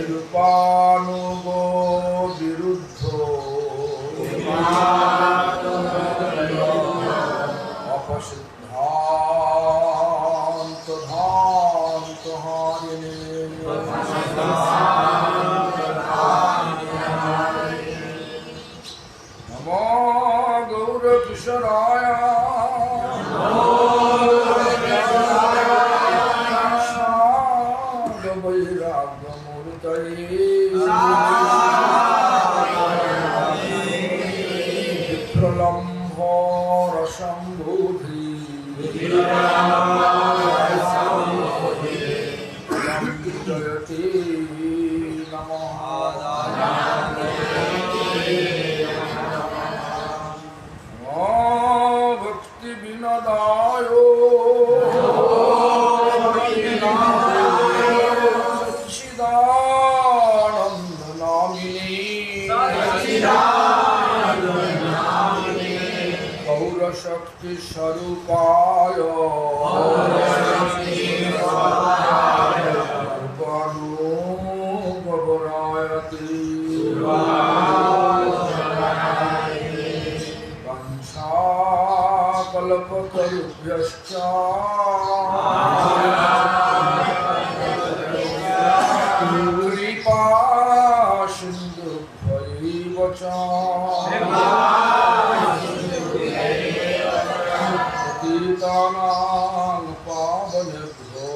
रूपानुगो विरुद्धो अपसिद्धांत धांत हारिणे नमो गौरकिशोराय विप्रलम्भो रसम्बुधि जयति नमः भक्ति विनदायो सच्चिदानंद नामिने गौरशक्ति स्वरूपाय गौरायति कल्पतरुभ्यश्च कृपा सिन्धुभ्यैव च पतितानां पावनेभ्यो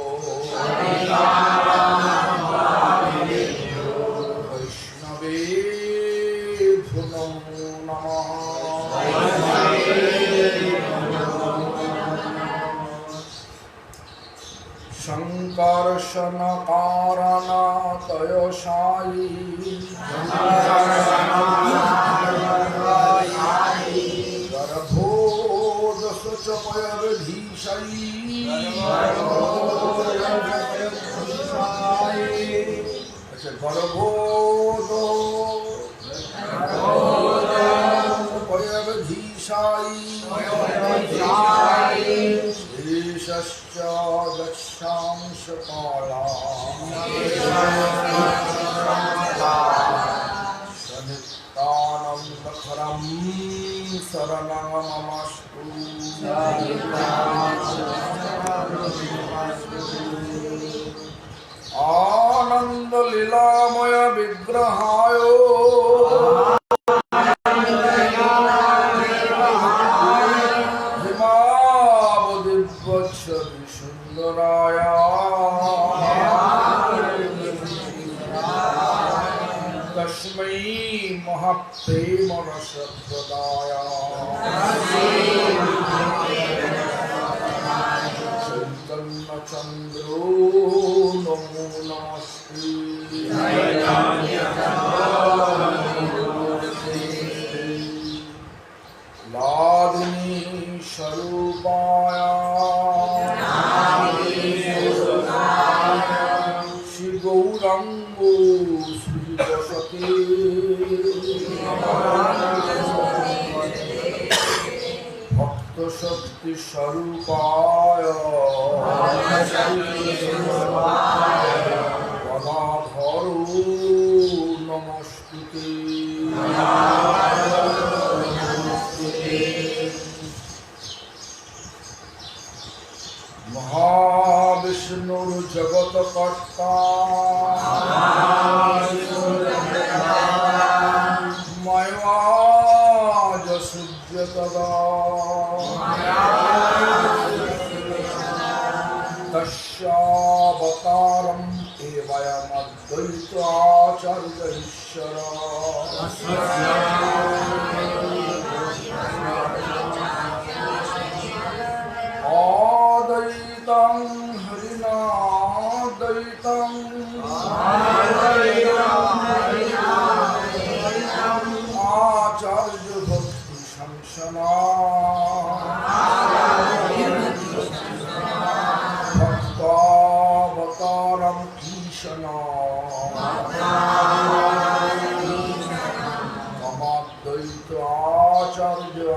वैष्णवेभ्यो नमो नमः संकर्षण कारणतय साई गर्भोदश च पयर्धीशयी अच्छा गर्भोदो पयर्धीशायी शेषश्च दक्षांश सनित्यानन्दखरं शरणं ममस्तु आनन्दलीलामय विग्रहाय तस्मै महाप्रेम रस प्रदाय चैतन्य चंद्रो नमो नमस्ते लादिनी स्वरूपाय श्री गौरांगो श्री भक्त शक्ति स्वरूपाय गदाधरो नमस्ते महाविष्णुर जगत कर्ता मयवाज सूर्य तदा तस्यावतारं एवमद्वैत आचार्य ईश्वर आद्वैतं हरिनाद्वैतं आचार्य भक्ति संसना भक्तावतारं ईशना ममाद्वैत आचार्य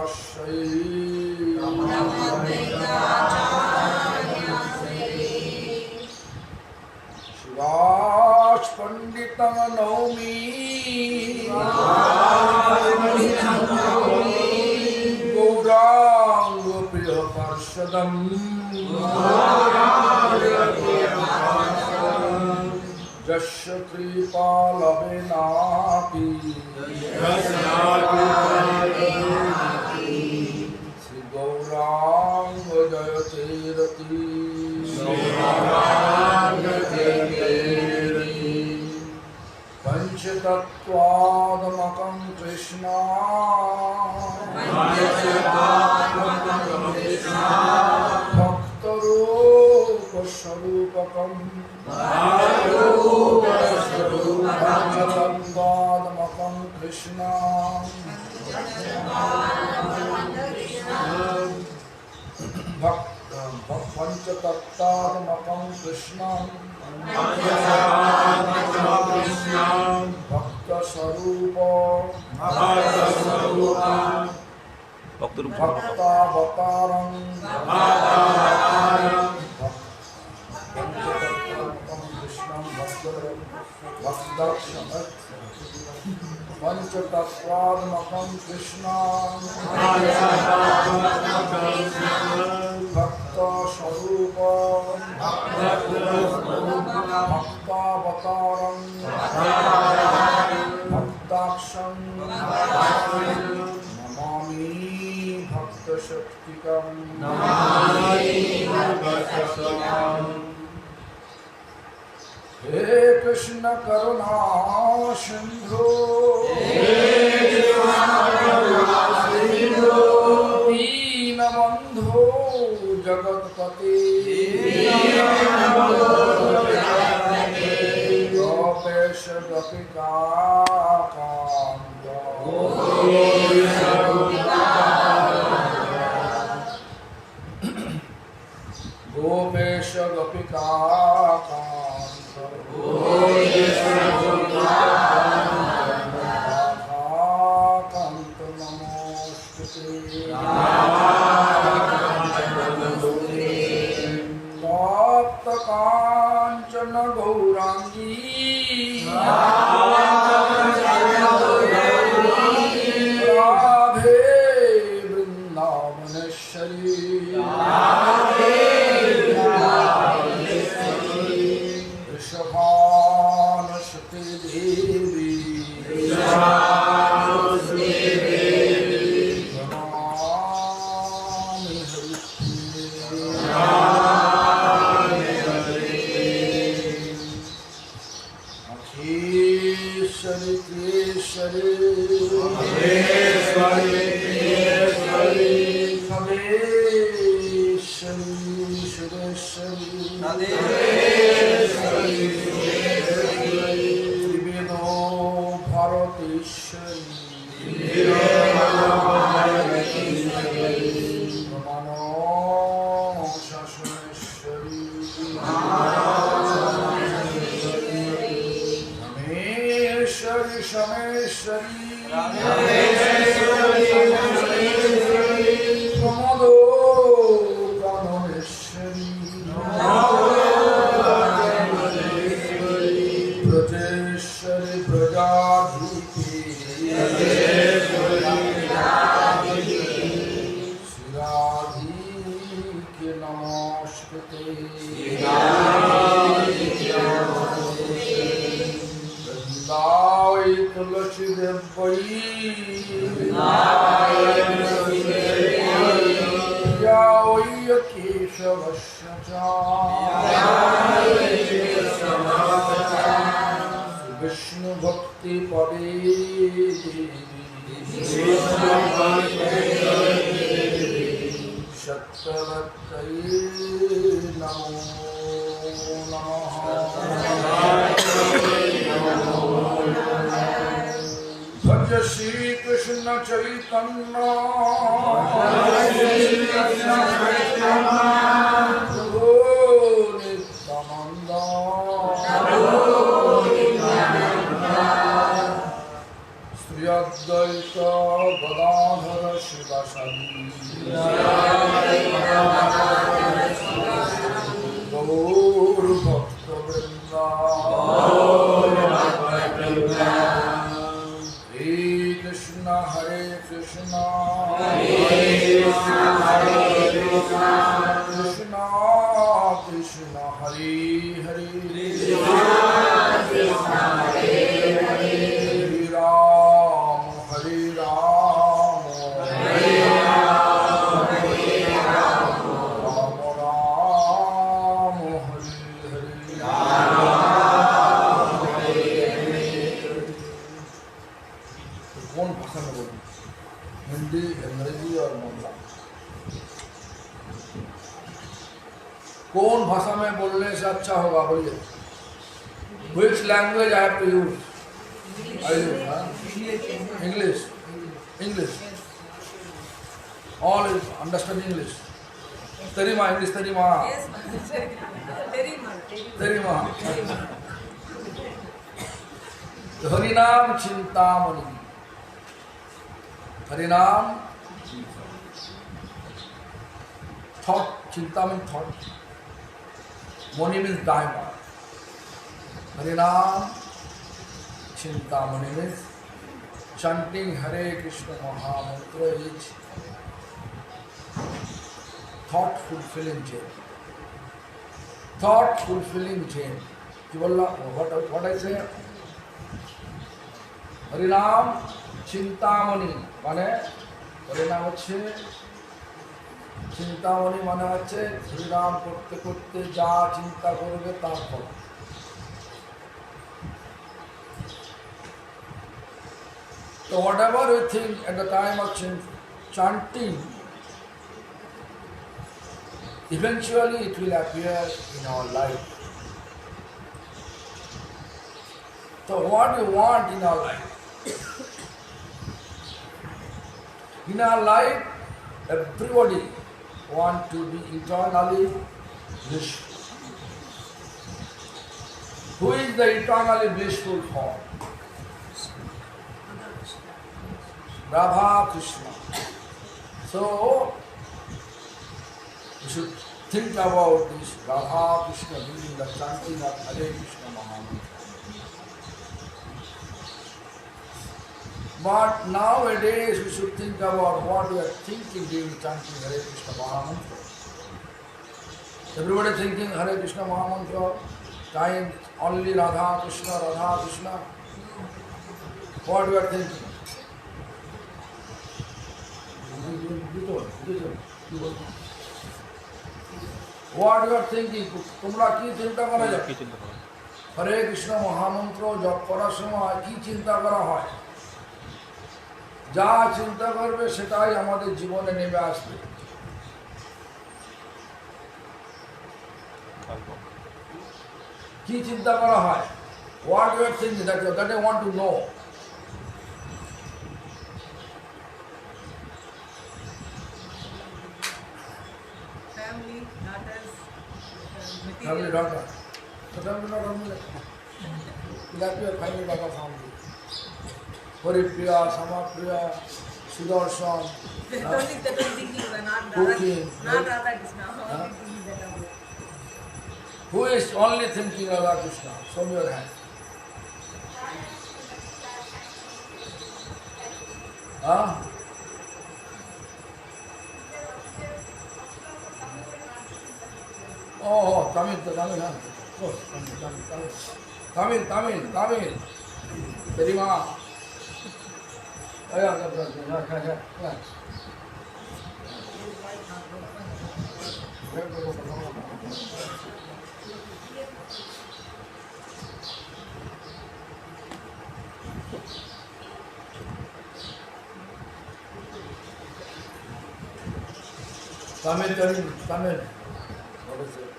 नौमि गौरांग प्रिय पार्षदम यस्य कृपालवेनापि श्री गौरांग जयतेरति पंचतत्वात्मकं कृष्ण भक्तरूपस्वरूपकं पंचतत्वात्मकं कृष्ण पंचतत्वात्मकं कृष्ण भक्त स्वरूप भक्तावतारं पंचतत्वात्मकं कृष्ण भक्त स्वरूप भक्तावतारं भक्ताक्षं नमामि भक्तशक्तिकं हे कृष्ण करुणा सिंधु दीनबंधो जगत्पते गोपेश गोपिकाकांत गोपेश गोपिकाकांत राधाकांत नमोस्तुते तप्त कांचन गौरांगी राधे वृंदावनेश्वरी वृषभानुसुते देवी नमामि अखीश्वरी केशरी खगेश्वरी सुरेश्वरी त्रिवेदो भारतीश्वरी प्रमाणो शासनेश्वरी रमेश्वरी शमेश्वरी प्रमोदो गणेश्वरी ब्रजेश्वरी ब्रजाधीति श्रीराधिके नमस्ते वृंदावै तुलसी देवै प्रिया वै केशवस्य च विष्णु भक्ति पदे सत्यवत्यै नमो नमः भज श्री कृष्ण चैतन्य प्रभु नित्यानंद श्री अद्वैत गदाधर शिवासादि गौर भक्त वृंदा Krishna Hare Hare Hare Ram Ram Ram Hare Hare। कौन भाषा में बोलूं? हिंदी, अंग्रेजी और मोहल्ला। कौन भाषा में बोलने से अच्छा होगा बोलिए? Which language I have to use? I use, huh? English. English. All is understand English. Terima English terima. Terima. Harinam Chintamani. Harinam thought. Chinta means thought. Mani means diamond. Harinam Chintamani means chanting Hare Krishna Mahamantra is thought fulfilling chain. Thought fulfilling chain. What I say? Harinam Chintamani মানে হরিনাম হচ্ছে চিন্তামণি মানে হচ্ছে হরিনাম করতে করতে যা চিন্তা করবে তার ফল। So whatever we think at the time of chanting, eventually it will appear in our life. So what we want in our life? In our life, everybody wants to be eternally blissful. Who is the eternally blissful form? Radha Krishna. So, we should think about this Radha Krishna doing the chanting of Hare Krishna Mahamantra. But nowadays we should think about what we are thinking during chanting Hare Krishna Mahamantra. Everybody thinking Hare Krishna Mahamantra, time only Radha Krishna, Radha Krishna. What we are thinking? What you are thinking? তোমরা কি চিন্তা করা যায়? হরে কৃষ্ণ মহামন্ত্র জপ করার সময় কি চিন্তা করা হয়? যা চিন্তা করবে সেটাই আমাদের জীবনে নেমে আসবে। কি চিন্তা করা হয়? What you are thinking? That I want to know. Family daughter. So family daughter means that your family daughter family. Haripriya, Samapriya, Sudarshan. Cooking. Who is only thinking Radha Krishna? Show me your hand. Huh? Oh, Tamil, huh? Oh, Tamil. Terima. Tamil. What is it?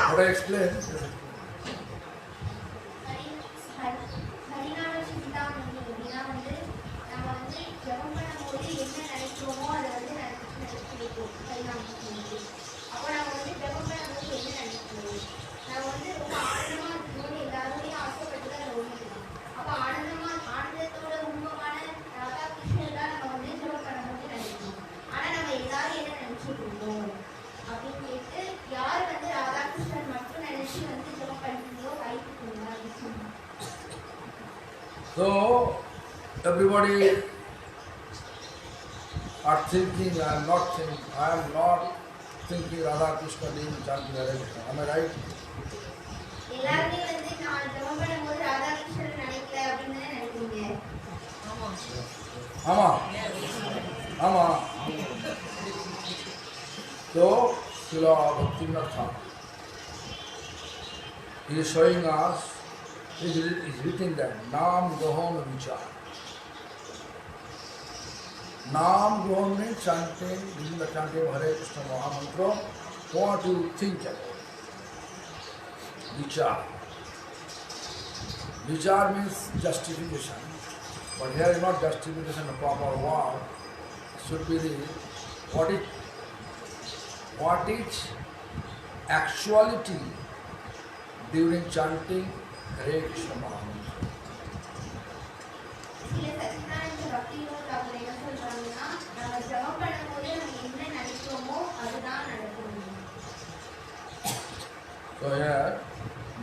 What I explain? So, everybody are thinking, I am not thinking, I am not thinking Radha Krishna name and chanting Hare Krishna. Am I right? எல்லாருமே வந்து நான் ஜெபம் பண்ணும்போது ராதா கிருஷ்ணன் நினைக்கல அப்படின்னு தானே நினைக்கிறீங்க? Ama. Ama. So, Srila Bhaktivinoda Thakur, he is showing us, he is written that Nam Grohon Vichar. Nam Grohon means chanting, this is the chanting of Hare Krishna Mahamantra. What do you think about it? Vichar. Vichar means justification. But here is not justification, a proper word. It should be the what is actuality during chanting Hare Krishna Mahamantra. சில சச்சிதானந்த பக்தியோட தாக்குல என்ன சொல்றாங்கன்னா நம்ம ஜெபம் பண்ணும்போது நம்ம என்ன நினைக்கிறோமோ அதுதான் நடக்கும். So here,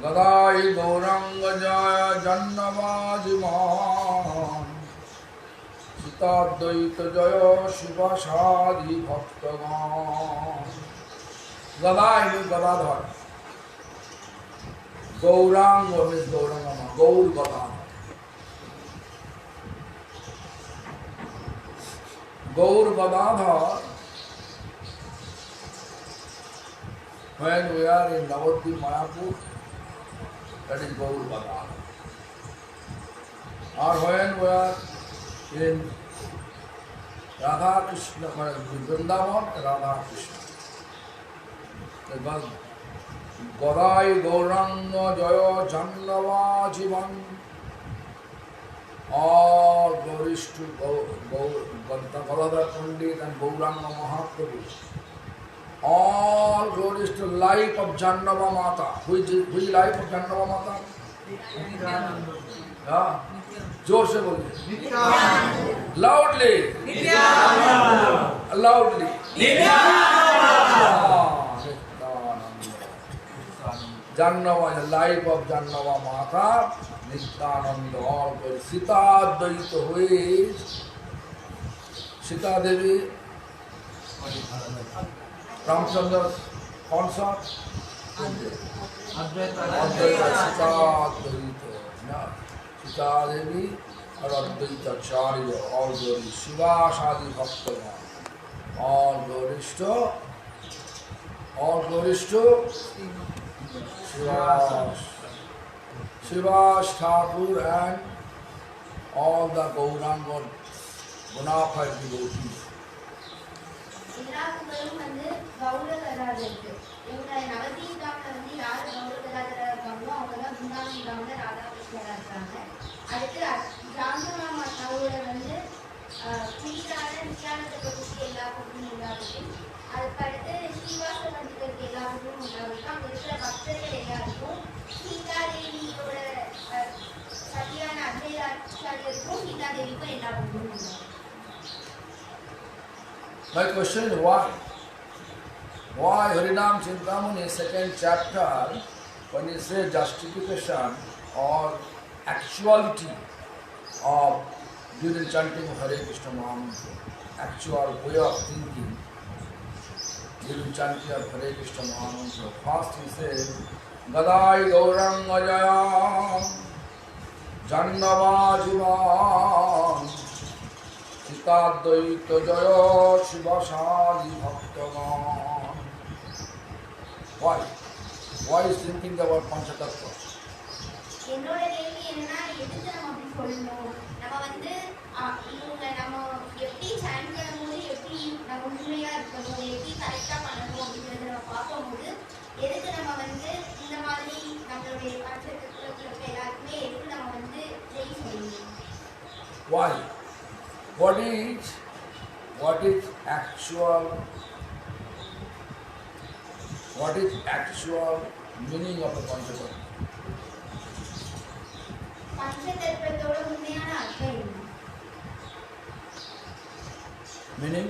Gadai Gauranga Jaya Jannavajiman Sitadvaita Jaya Shiva Shadi Bhaktagan. Gadai means Gadadhar. Gauranga means Gauranga, Gaur Gadadhar. Gaur Gadadhar, when we are in Navadvip Mayapur, that is Gaur Gadadhar. Or when we are in Radha Krishna, Vrindavan, Radha Krishna. Gadai Gauranga Jaya Jannavajivan. All glories to Gadadhar Pandit and Gauranga Mahaprabhu. All glories to life of Jannava Mata. Who is life of Jannava Mata? Yeah. जोर से बोलिए. Loudly. Loudly. Jannava, the life of Jannava Mata, Nityananda, all glories. Sita Advaita, who is Sita Devi, Ramchandra's consort, Advaita, Sita Advaita, Sita Devi or Advaita Charya, all glories. Shiva Shadi Bhaktagan, all glories to Shiva Thakur and all the Gauranga bona fide devotees. எல்லாருக்கும் வந்து கௌர கதாதருக்கு இவங்க நவதீதாவில் வந்து யார் கௌர கதாதரா இருக்காங்களோ அவங்க தான் பிருந்தாவனில் ராதா கிருஷ்ணரா இருக்காங்க. அடுத்து ஜாந்தராமா மாதாவோட வந்து புனிதான நித்யானந்த பிரபுக்கு எல்லா புண்ணியும் உண்டாகும். அதுக்கு அடுத்து ஸ்ரீவாச பண்டிதருக்கு எல்லா புண்ணியும் உண்டாகும். அங்கே இருக்கிற பக்தர்கள் எல்லாருக்கும் சீதாதேவியோட சதியான அத்வைதாச்சாரியருக்கும் சீதாதேவிக்கும் எல்லா புண்ணியும் உண்டாகும். My question is why? Why Harinam Chintamani, second chapter, when you say justification or actuality of during chanting of Hare Krishna Mahamantra, actual way of thinking during chanting of Hare Krishna Mahamantra. First he says, Gadai Gauranga Jaya Jannavajivan Sitadvaita Jaya Shiva Shadi Bhaktagan. Why? Why is thinking about Panchatattva? என்னோட கேள்வி என்னன்னா எதுக்கு நம்ம அப்படி சொல்லணும்? நம்ம வந்து இவங்க நம்ம எப்படி சாண்ட் பண்ணும்போது எப்படி நம்ம உண்மையா இருக்கணும், எப்படி கரெக்டா பண்ணணும் அப்படிங்கிறத நம்ம பார்க்கும்போது எதுக்கு நம்ம வந்து இந்த மாதிரி நம்மளுடைய பஞ்சத்துக்கு எல்லாருக்குமே எதுக்கு நம்ம வந்து ஜெய் செய்யணும்? Why? What is actual meaning of the Panchatattva? பஞ்சதத்துவத்தோட உண்மையான அர்த்தம் என்ன? Meaning,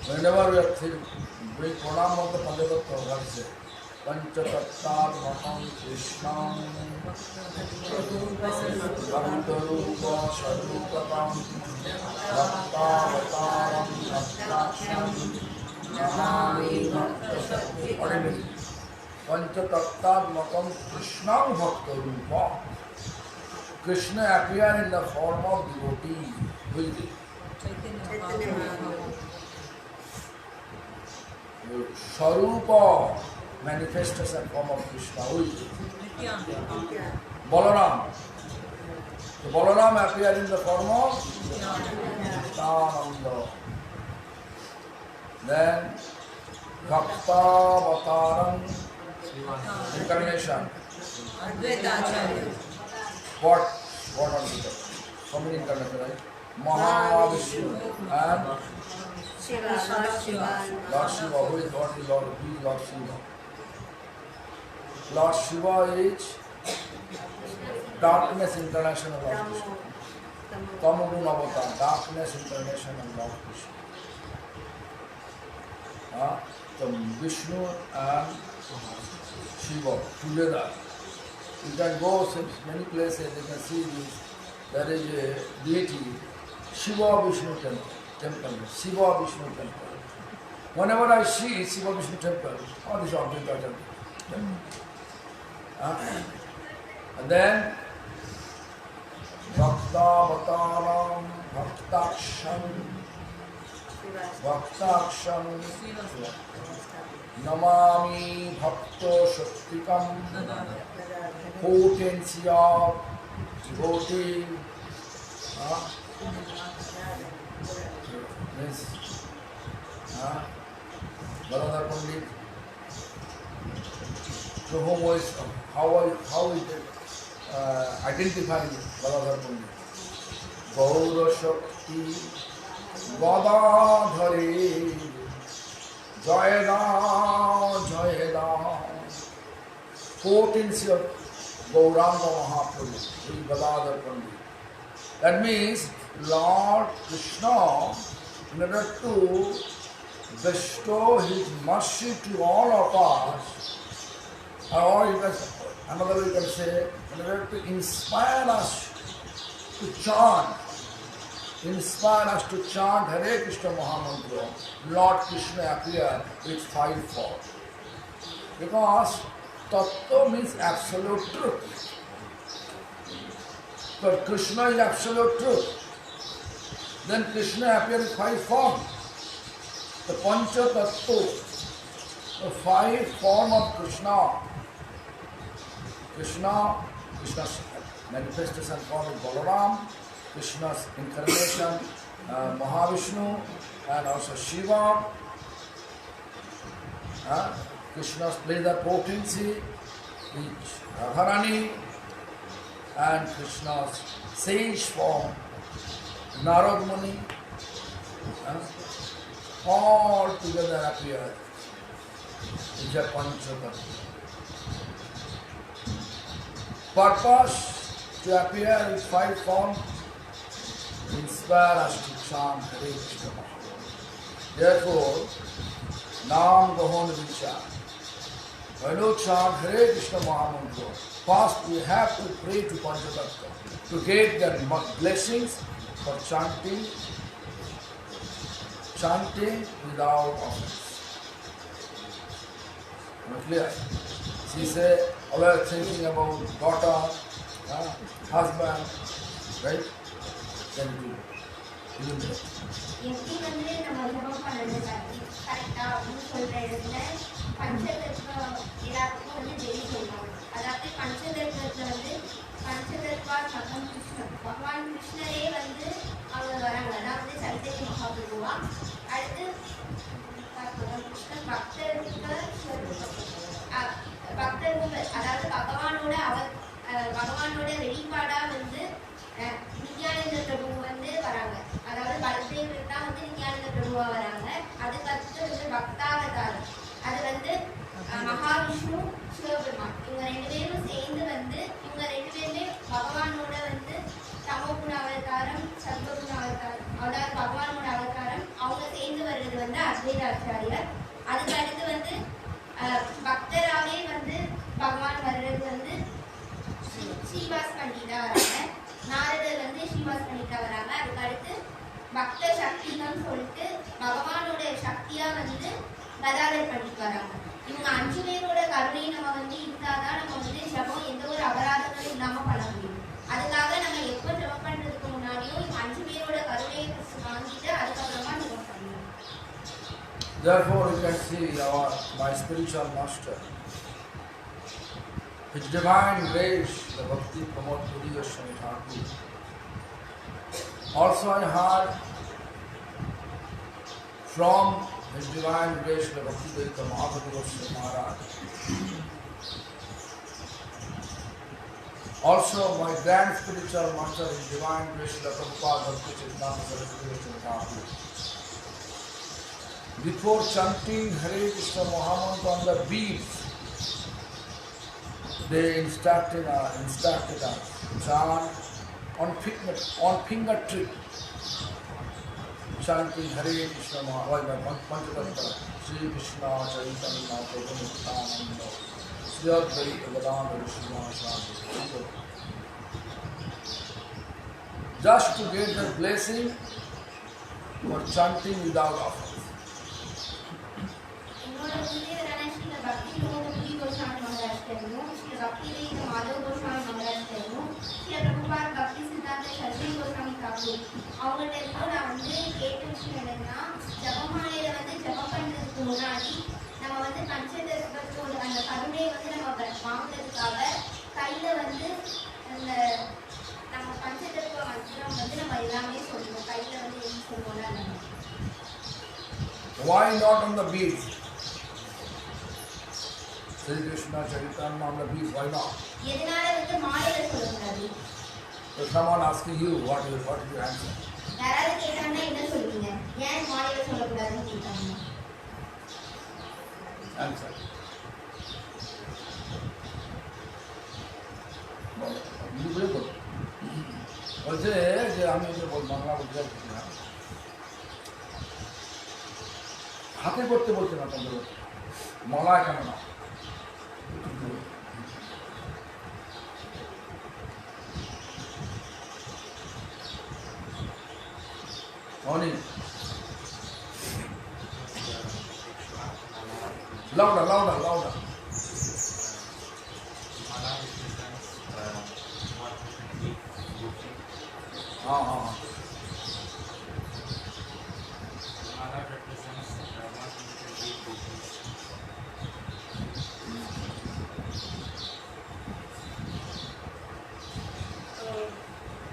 whenever we are doing pranam of the Panchatattva, what is it? पंचतत्त्वात्मकं कृष्णं भक्तरूपस्वरूपकं भक्तावतारं भक्ताख्यं नमामि भक्तशक्तिं पंचतत्त्वात्मकं कृष्णं भक्तरूपा. Krishna appeared in the form of devotee. Who is it? Sarupa, manifestation form of Krishna. Who is it? Balaram. So Balaram appeared in the form of Nityananda. Then Bhaktavataram, incarnation. What are the how many incarnations, right? Mahavishnu and Lord Shiva. Who is Lord? Who is Lord Shiva? Lord Shiva is darkness incarnation of Lord Krishna. Tamogun avatar, darkness incarnation of Lord Krishna. So Vishnu and Shiva together. You can go to many places, you can see this. There is a deity, Shiva Vishnu temple, Shiva Vishnu temple. Whenever I see Shiva Vishnu temple, all these objects are temple. And then Bhaktavataram, Bhaktaksham, Namami Bhakto Shaktikam, potency of devotee. Means Baladhar Pandit, to whom was how is it identified Baladhar Pandit? Gaura Shakti Gadadhari Jayada Jayada, potency of Gauranga Mahaprabhu, is Gadadhar Pandit. That means Lord Krishna, in order to bestow his mercy to all of us, or another way you can say, in order to inspire us to chant Hare Krishna Mahamantra, Lord Krishna appeared with 5 forms. Because Tattva means absolute truth. But Krishna is absolute truth. Then Krishna appeared in 5 forms. The Pancha Tattva, the 5 forms of Krishna. Krishna's manifestation form is Balaram, Krishna's incarnation, Mahavishnu, and also Shiva. Krishna's pleasure potency is Radharani, and Krishna's sage form, Narad Muni, all together appear in the Panchatattva. Purpose to appear in 5 forms, inspire us to chant Hare Krishna Mahamantra. Therefore, Nam Gahan Vichar. When you chant Hare Krishna Mahamantra, first we have to pray to Panchatattva to get the blessings for chanting without offense. Am I clear? She said, always thinking about daughter, husband, right? Then you do it. எப்படி வந்து நம்ம ஜபம் பண்ணது கரெக்டா அப்படின்னு சொல்ற இடத்துல பஞ்சதத்துவ எல்லாத்துக்கும் வந்து டெய்லி சொல்லுவாங்க. அதாவது பஞ்சதத்துவத்துல வந்து பஞ்சதத்வா சகம் கிருஷ்ணன், பகவான் கிருஷ்ணரே வந்து அவங்க வராங்க. அதாவது சைத்தன்ய மகாபிரபுவா. அடுத்து கிருஷ்ணன் பக்தர்கள், அதாவது பகவானோட வெளிப்பாடா வந்து நித்யானந்த பிரபு வந்து வராங்க. அதாவது பலதேவர் தான் வந்து நித்யானந்த பிரபுவா வராங்க. அதுக்கு அடுத்து வந்து பக்தாவதாரம், அது வந்து மகாவிஷ்ணு சிவபெருமான், இவங்க 2 பேரும் சேர்ந்து வந்து இவங்க 2 பேருமே பகவானோட வந்து தமோகுண அவதாரம் சத்வகுண அவதாரம், அதாவது பகவானோட அவதாரம் அவங்க சேர்ந்து வர்றது வந்து அத்வைதாச்சாரியர். அதுக்கு அடுத்து வந்து பக்தராவே வந்து பகவான் வர்றது வந்து ஸ்ரீவாஸ் பண்டிதா வராங்க, நாரதர் வந்து ஸ்ரீவாஸ் பண்டிதா வராங்க. அதுக்கு அடுத்து பக்த சக்தின்னு சொல்லிட்டு பகவானோட சக்தியா வந்து கதாதர் பண்டிட் வராங்க. இவங்க 5 பேரோட கருணையை நம்ம வந்து இருந்தாதான் நம்ம வந்து ஜபம் எந்த ஒரு அபராதங்களும் இல்லாம பண்ண முடியும். அதுக்காக நம்ம எப்போ ஜபம் பண்றதுக்கு முன்னாடியும் இவங்க 5 பேரோட கருணையை வாங்கிட்டு அதுக்கப்புறமா ஜபம் பண்ணணும். Therefore, you can see my spiritual master, His divine grace, the Bhakti Pramod Puri Goswami Thakur. Also, I heard from His divine grace, the Bhakti Vedanta Mahavadi Goswami Maharaj. Also, my grand spiritual master, His divine grace, the Prabhupada Bhakti Siddhanta Saraswati Goswami Thakur. Before chanting Hare Krishna Mahamantra on the beads, they instructed us chant on finger trip, chanting Hare Krishna Mahamantra, Sri Krishna Chaitanya Prabhu Nityananda, Sri Advaita Gadadhara Srivasadi. Just to get the blessing for chanting without offering. என்னோட குருதேவரான ஸ்ரீ பக்தி பிரமோத புரி கோஸ்வாமி மகாராஜ் தெரியும், ஸ்ரீ பக்தி வேத மாதவ கோஸ்வாமி மகாராஜ் தெரியும், ஸ்ரீ பிரபுபாத் பக்தி சித்தாந்த சத்ரி கோஸ்வாமி தாக்கூர் அவங்கள்ட்ட இருந்தும் நான் வந்து கேட்ட விஷயம் என்னன்னா, ஜபமாலையில வந்து ஜபம் பண்றதுக்கு முன்னாடி நம்ம வந்து பஞ்சதர்பத்தோட அந்த கருணையை வந்து நம்ம வாங்குறதுக்காக கையில வந்து அந்த நம்ம பஞ்சதர்ப மந்திரம் வந்து நம்ம எல்லாமே சொல்லுவோம். கையில வந்து என்ன சொல்லுவோம்னா Why not on the beach? Sri Krishna Chaitanya on the beach, why not? எதனால வந்து மாலையில சொல்லக்கூடாது? So someone asking you, what is your answer? யாராவது கேட்டாங்கன்னா என்ன சொல்லுவீங்க? ஏன் மாலையில சொல்லக்கூடாதுன்னு கேட்டாங்க? Answer. বলছে যে আমি বাংলা বলতে হাতে করতে বলছে না তোমাদের মালা কেন না অনেক লাউডা লাউডা লাউডা हाँ हाँ हाँ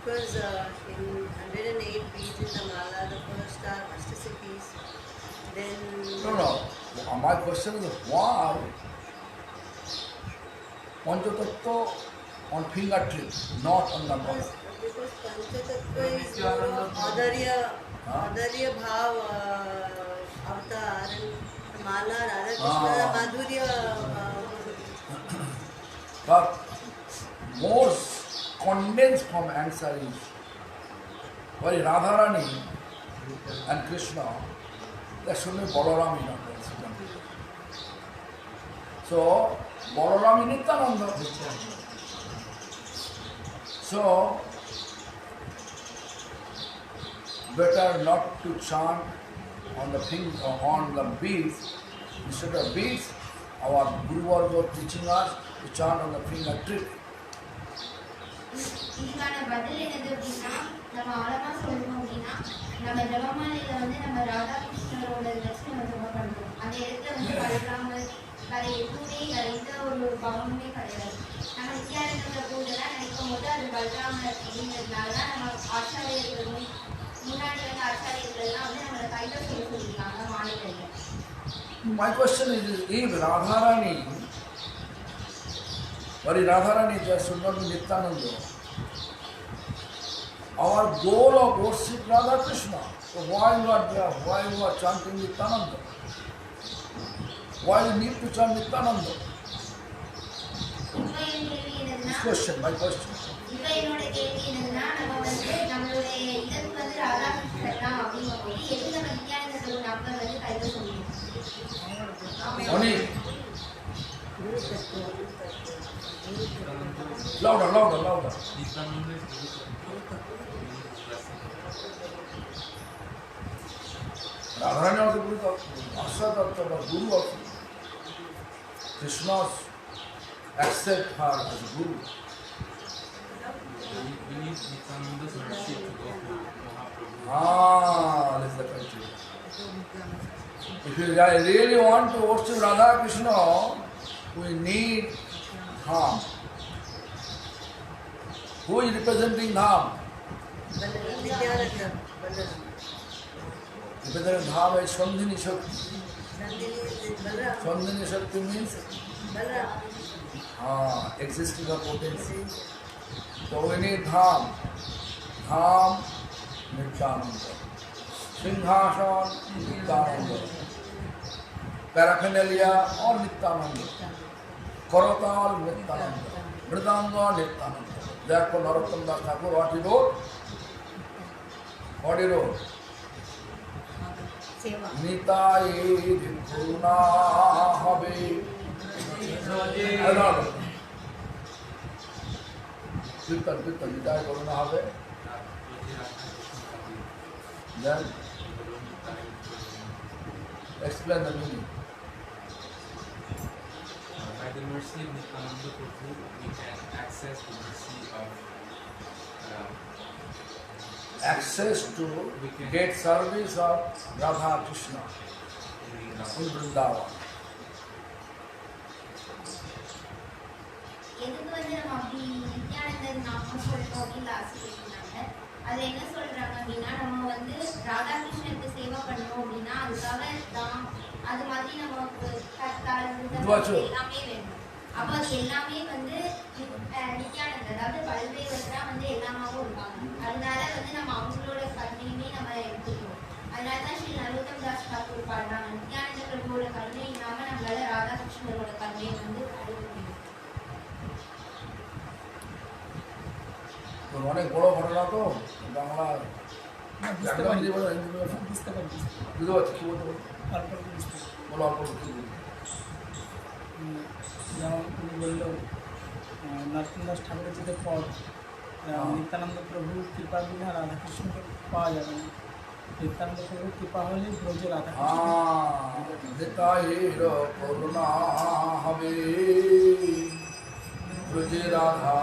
Because in 108 beads in the mala, the first are Astasakis, then... No. My question is why Panchatattva on finger trip, not on the mala? Because Panchatattva is Adarya Bhav Avatar, and mala Radha Krishna Madhurya. But most condensed form answer is why Radharani and Krishna, there should be Balarami not there. So Balarami Nityananda. So better not to chant on the things on the beads. Instead of beads, our Guru was teaching us to chant on the finger trip. இதுக்கான பதில் என்னது அப்படின்னா, நம்ம ஆழமா சொல்லணும் அப்படின்னா, நம்ம ஜபமாலையில வந்து நம்ம ராதாகிருஷ்ணரோட வச்சு நம்ம ஜபம் பண்றோம். அந்த இடத்துல வந்து பலராமர் வேற எதுவுமே வேற எந்த ஒரு பாவமுமே கிடையாது. நம்ம நித்யானந்த போதெல்லாம் நினைக்கும் போது அது பலராமர் அப்படிங்கிறதுனால தான் நம்ம ஆச்சாரியர்களும் முன்னாடி வந்து ஆச்சாரியர்கள்லாம் வந்து நம்மளை கையில சொல்லியிருக்காங்க மாலையில. My question is, if Radharani, but Radharani just should not be Nityananda. Our goal of worship Radha Krishna. So why you are there? Why you are chanting Nityananda? Why you need to chant Nityananda? இப்போ என் கேள்வி என்னதுன்னா, This question, my question. இப்போ என்னோட கேள்வி என்னதுன்னா, நம்ம வந்து நம்மளுடைய இதற்கு வந்து ராதாகிருஷ்ணர் தான் அப்படிங்கும்போது எது நம்ம நித்யானந்த நம்பர் வந்து கையில சொல்லுவோம்? Only Louder, louder, louder. Radharani also Guru Tattva, Asa Tattva, but Guru also. Krishna accept her as Guru. We need Nityananda's mercy to go to Mahaprabhu. This is the criteria. If you really want to worship Radha Krishna, we need Dham. Who is representing Dham? Nityananda. Representing Dham is Swandhini Shakti. Nandini is Balaram. Swandhini Shakti means Balaram. existing of potency. So we need Dham. Dham, Nityananda. Singhasana, Nityananda. Paraphernalia, all Nityananda. Korotal, Nityananda. Mridanga, Nityananda. Therefore, Narottam Das Thakur, what he wrote? What he wrote? Seva. Nitaye Dikuna Habe. Kirtan, Nitaye Dikuna Habe. Then explain the meaning. By the mercy of Nityananda Prabhu, we can access the mercy of Access to get service of Radha Krishna in Vrindavan. எதுக்கு வந்து நம்ம அப்படி நித்யானந்தர் நாம சொல்றோம் அப்படின்னு last கேட்கிறாங்க. அது என்ன சொல்றாங்க அப்படின்னா நம்ம வந்து ராதாகிருஷ்ணனுக்கு சேவை பண்ணணும் அப்படின்னா அதுக்காக தான் அது மாதிரி நமக்கு கத்தால் எல்லாமே வேணும். அப்ப அது எல்லாமே வந்து நித்யானந்தர் அதாவது பல்வேறு தான் வந்து எல்லாமாவும் இருப்பாங்க. அதனால வந்து நம்ம அவங்களோட கருணையுமே நம்ம எடுத்துக்கணும். அதனாலதான் ஸ்ரீ நரோத்தம் தாஸ் தாக்கூர் பாடுறாங்க, நித்யானந்த பிரபுவோட கருணை இல்லாம நம்மளால ராதாகிருஷ்ணரோட கருணையை வந்து அடைய முடியும். অনেক বড় ঘটনা তো বাংলা বুঝতে পারি বলো বুঝতে পারি বুঝতে পারছি কি বলতে অল্প অল্প বুঝতে পারি। বলো অল্প কি যেমন উনি বললো নরোত্তম দাস ঠাকুরের যে পদ নিত্যানন্দ প্রভুর কৃপা বিনা রাধাকৃষ্ণকে পাওয়া যাবে না। নিত্যানন্দ প্রভুর কৃপা হলে ব্রজ রাধাকৃষ্ণ নিতায়ের করুণা হবে ব্রজে রাধা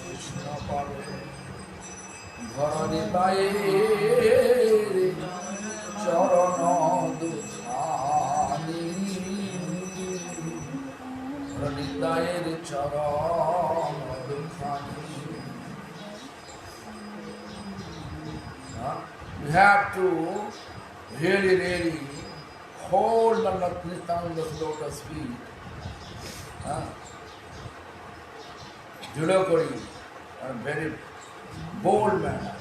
কৃষ্ণ পাবে ধর নিতায়ের চরণ দুখানি ধর নিতায়ের চরণ দুখানি। You have to really hold the Nityananda's lotus feet. Julakari, a very bold manner,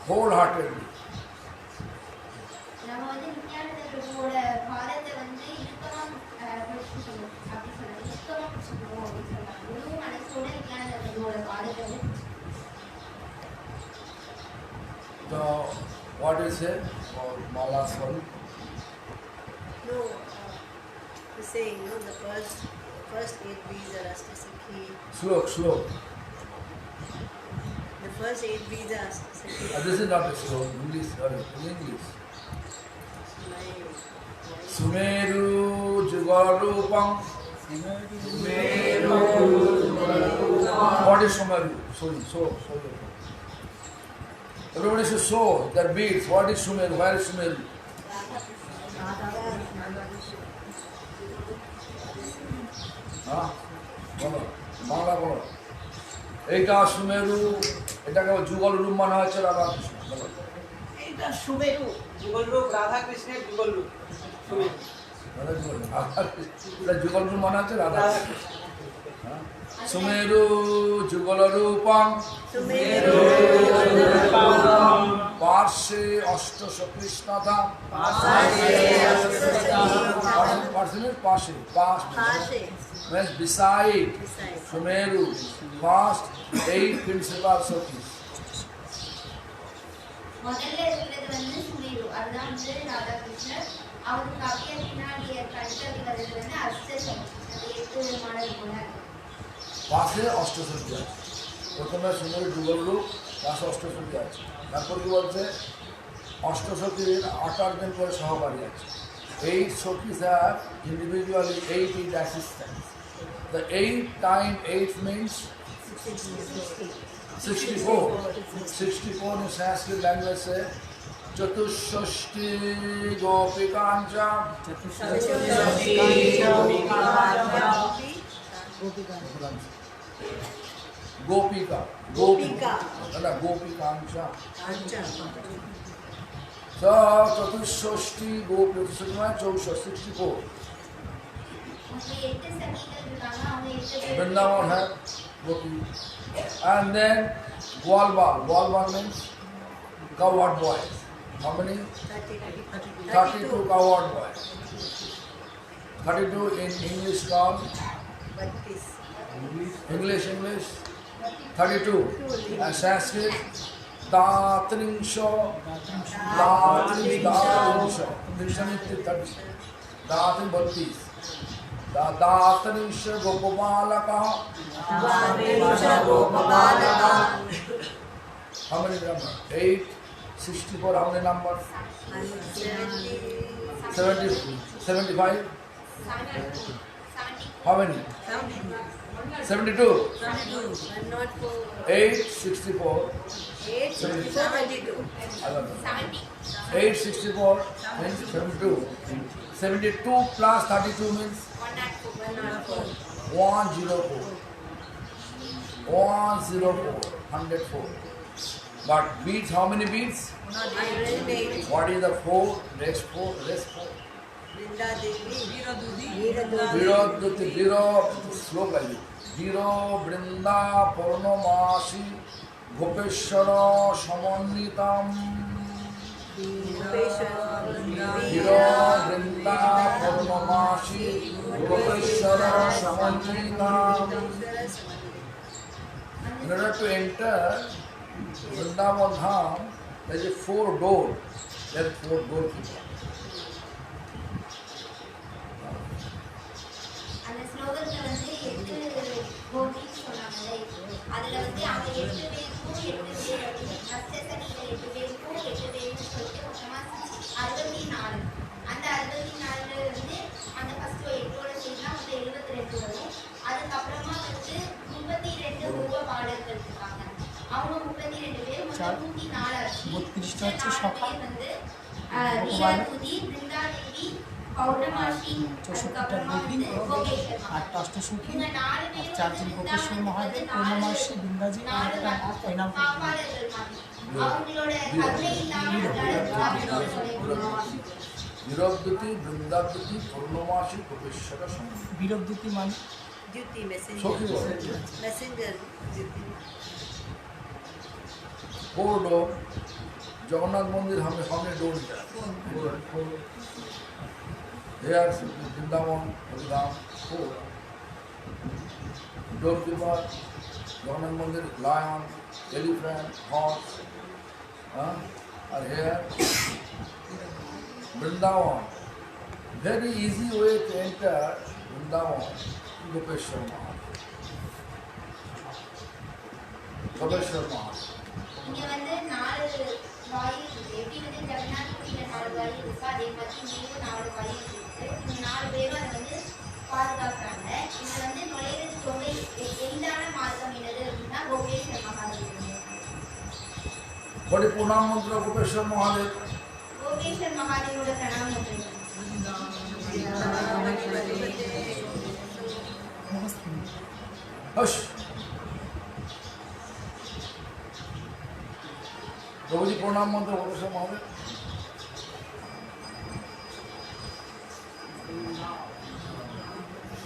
wholeheartedly. நம்ம வந்து நித்யானந்த பிரபுவோட பாதத்தை வந்து இறுக்கமா பிடிச்சிக்கணும் அப்படி சொல்றாங்க. இறுக்கமா பிடிச்சிக்கணும் அப்படின்னு சொல்றாங்க. முழு மனசோட நித்யானந்த பிரபுவோட பாதத்தை வந்து So, what is it? Mala Swarup. No, he's saying, no, the first 8 B's are Astasakhi. Slow. The first 8 B's are Astasakhi. This is not a slow, English, in English. Sumeru Jugarupam. What is Sumeru? Sorry. Everybody should show their beads. What is Sumeru? Where is Sumeru? বলো বাংলা বলো। এইটা সুমেরু, এটাকে যুগল রূপ মানা হয়েছে রাধা কৃষ্ণ। বলো এটা সুমেরু যুগল রূপ, রাধা কৃষ্ণের যুগল রূপ সুমেরু। এটা যুগল রূপ মানা হচ্ছে রাধা কৃষ্ণ। সুমেরু যুগল রূপম পার্শ্বে অষ্টশ কৃষ্ণতা পাশে means beside Sumeru, first 8 principal Sakhis. முதல்ல இருக்கிறது வந்து சுமேரு, அதுதான் வந்து ராதாகிருஷ்ணர். அவங்க அப்படியே பின்னாடி கழுத்தடி வர்றது வந்து அஷ்டசம் அந்த 8 மாடல் போல পাশে অষ্টসখী আছে। প্রথমে সুন্দরী যুগলরূপ, পাশে অষ্টসখী আছে। তারপর কি বলছে, অষ্টসখীর 8 জন করে সহকারী আছে। 8 সখীস have individually 8 assistants. The 8 times 8 means 64. 64 in Sanskrit language say Chatushashti Gopikancha. Gopika. Gopika. Gopikancha. So Chatushashti Gopikancha 64. அவங்க 8 சகிகள் இருக்காங்க அவங்க 8 பேர் Vrindavan have Gopi. And then Gwalbar means cowherd boys. How many? 32 cowherd boys. 32 in English called English 32 and Sanskrit Datrinsho Datrin 32 Datrinsho Gopalaka. How many numbers? 8, 64, how many numbers? 70, 75? How many? 72. 8, 64, 72. 8, 64 means 72. 72 plus 32 means 104. 104. But beads, how many beads? 108. What is the 4? Rest 4. Vrinda Devi. Virodhuti, Viro, slow like it. Viro, Vrinda, Purnamasi, Gopeshwara, Samannitam. Viro, Vrinda, Purnamasi, Gopeshwara, Samannitam. In order to enter Vrindavan Dham, there is 4 doors. There are 4 doorkeepers. அந்த ஸ்லோகத்துல வந்து 8 கோபின்னு சொன்னாங்களே அதுல வந்து அவங்க 8 பேருக்கும் 8 பேர் அஷ்டசகிகள் 8 பேருக்கும் 8 பேர்னு சொல்லிட்டு மொத்தமா 64 அந்த 64 வந்து அந்த ஃபர்ஸ்ட் 8ஓட சேர்ந்தா மொத்தம் 72 வரும் அதுக்கப்புறமா வந்து 32 உப பாடல்கள் இருக்காங்க அவங்க 32 பேர் மொத்தம் 104 ஆச்சு 32 হচ্ছে সখা வந்து ரிஷாதுதி பிருந்தாதேவி पौर्णमासी চৌষট্টিটা গোপী আটটা অষ্টসখী আর 4 জন গোপেশ্বর মহাদেব পূর্ণমাসী বৃন্দাজি আর একটা হরিনাম বিরবদ্যুতি, বৃন্দাদ্যুতি, পূর্ণমাসী, গোপেশ্বর সমাধি। বীরদ্যুতি মানে Duty সখী বলে। messenger. Duty. 4 door. जगन्नाथ मंदिर हमें डोर दिया। Here Vrindavan, Haridham, 4. Doorkeeper, Jagannath Mandir, lion, elephant, horse. Are here. Vrindavan. Very easy way to enter Vrindavan, Gopeshwar Mahadev. Gopeshwar Mahadev. இங்க வந்து 4 வாயில் இருக்கு எப்படி வந்து ஜெகநாத் பூரியில 4 வாயில் இருக்கு அதே மாதிரி இங்கேயும் 4 வாயில் இருக்கு இந்த 4 பேரும் அதை வந்து பாதுகாக்கிறாங்க இது வந்து நுழையிறதுக்கு ரொம்ப எளிதான மார்க்கம் என்னது அப்படின்னா கோபேஸ்வர் மகாதேவ் बड़े प्रणाम मंत्र गोपेश्वर महादेव। கோபேஸ்வர் மகாதேவோட பிரணாமம் பண்றீங்க हश प्रभु जी प्रणाम मंत्र गोपेश्वर महादेव।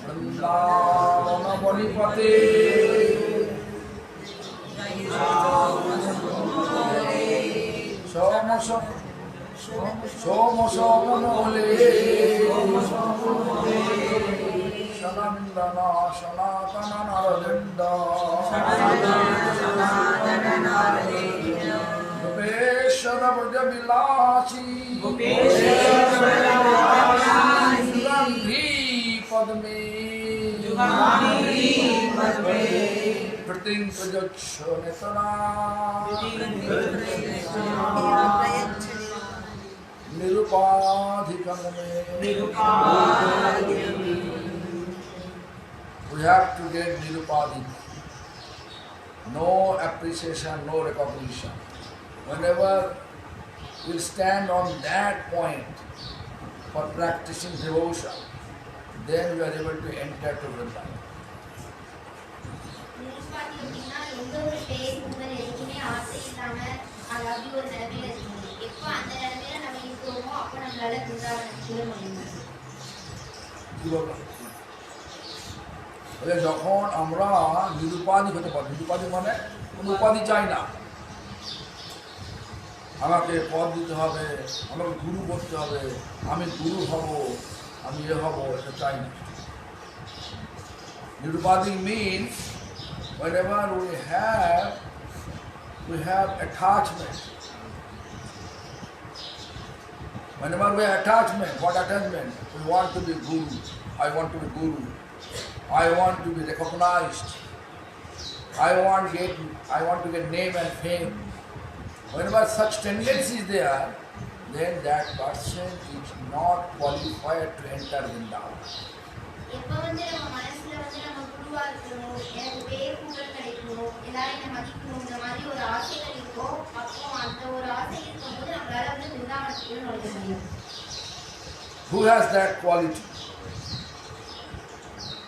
वृंदावन बलिपते सोम सोमनोले सनंदन सनातन नरदंड Gopeshwar Braj विलासी me. Pratim prajaksha netana. Nirupadhikam me. We have to get nirupadhik. No appreciation, no recognition. Whenever we stand on that point for practicing devotion, then we are able to enter to Vrindavan. நிருபாதி அப்படின்னா எந்த ஒரு பேர் புகழ் எதுக்குமே ஆசை இல்லாம அதாவது ஒரு நிலைமையில இருக்கணும். எப்ப அந்த நிலைமையில நம்ம இருக்கிறோமோ அப்ப நம்மளால பிருந்தாவனத்துக்கு செல்ல முடியும். কি বলবো? যখন আমরা নিরুপাধিক হতে পারি, নিরুপাধিক মানে কোনো উপাধি চাই না, আমাকে পদ দিতে হবে, আমাকে গুরু করতে হবে, আমি গুরু হব, আমি হব, এটা চাই না। নিরুপাধিক means whenever we have attachment. Whenever we have attachment, what attachment? We want to be guru. I want to be guru. I want to be recognized. I want to get name and fame. Whenever such tendency is there, then that person is not qualified to enter Vrindavan. எப்ப வந்து நம்ம மனசுல வந்து நம்ம குருவா இருக்கணும், எனக்கு பேர் புகழ் கிடைக்கணும், எல்லாரும் என்னை மதிக்கணுங்கிற மாதிரி ஒரு ஆசைகள் இருக்கோ, அப்போ அந்த ஒரு ஆசை இருக்கும்போது நம்மளால வந்து பிருந்தாவனத்துக்குள்ள நுழைய முடியும். Who has that quality?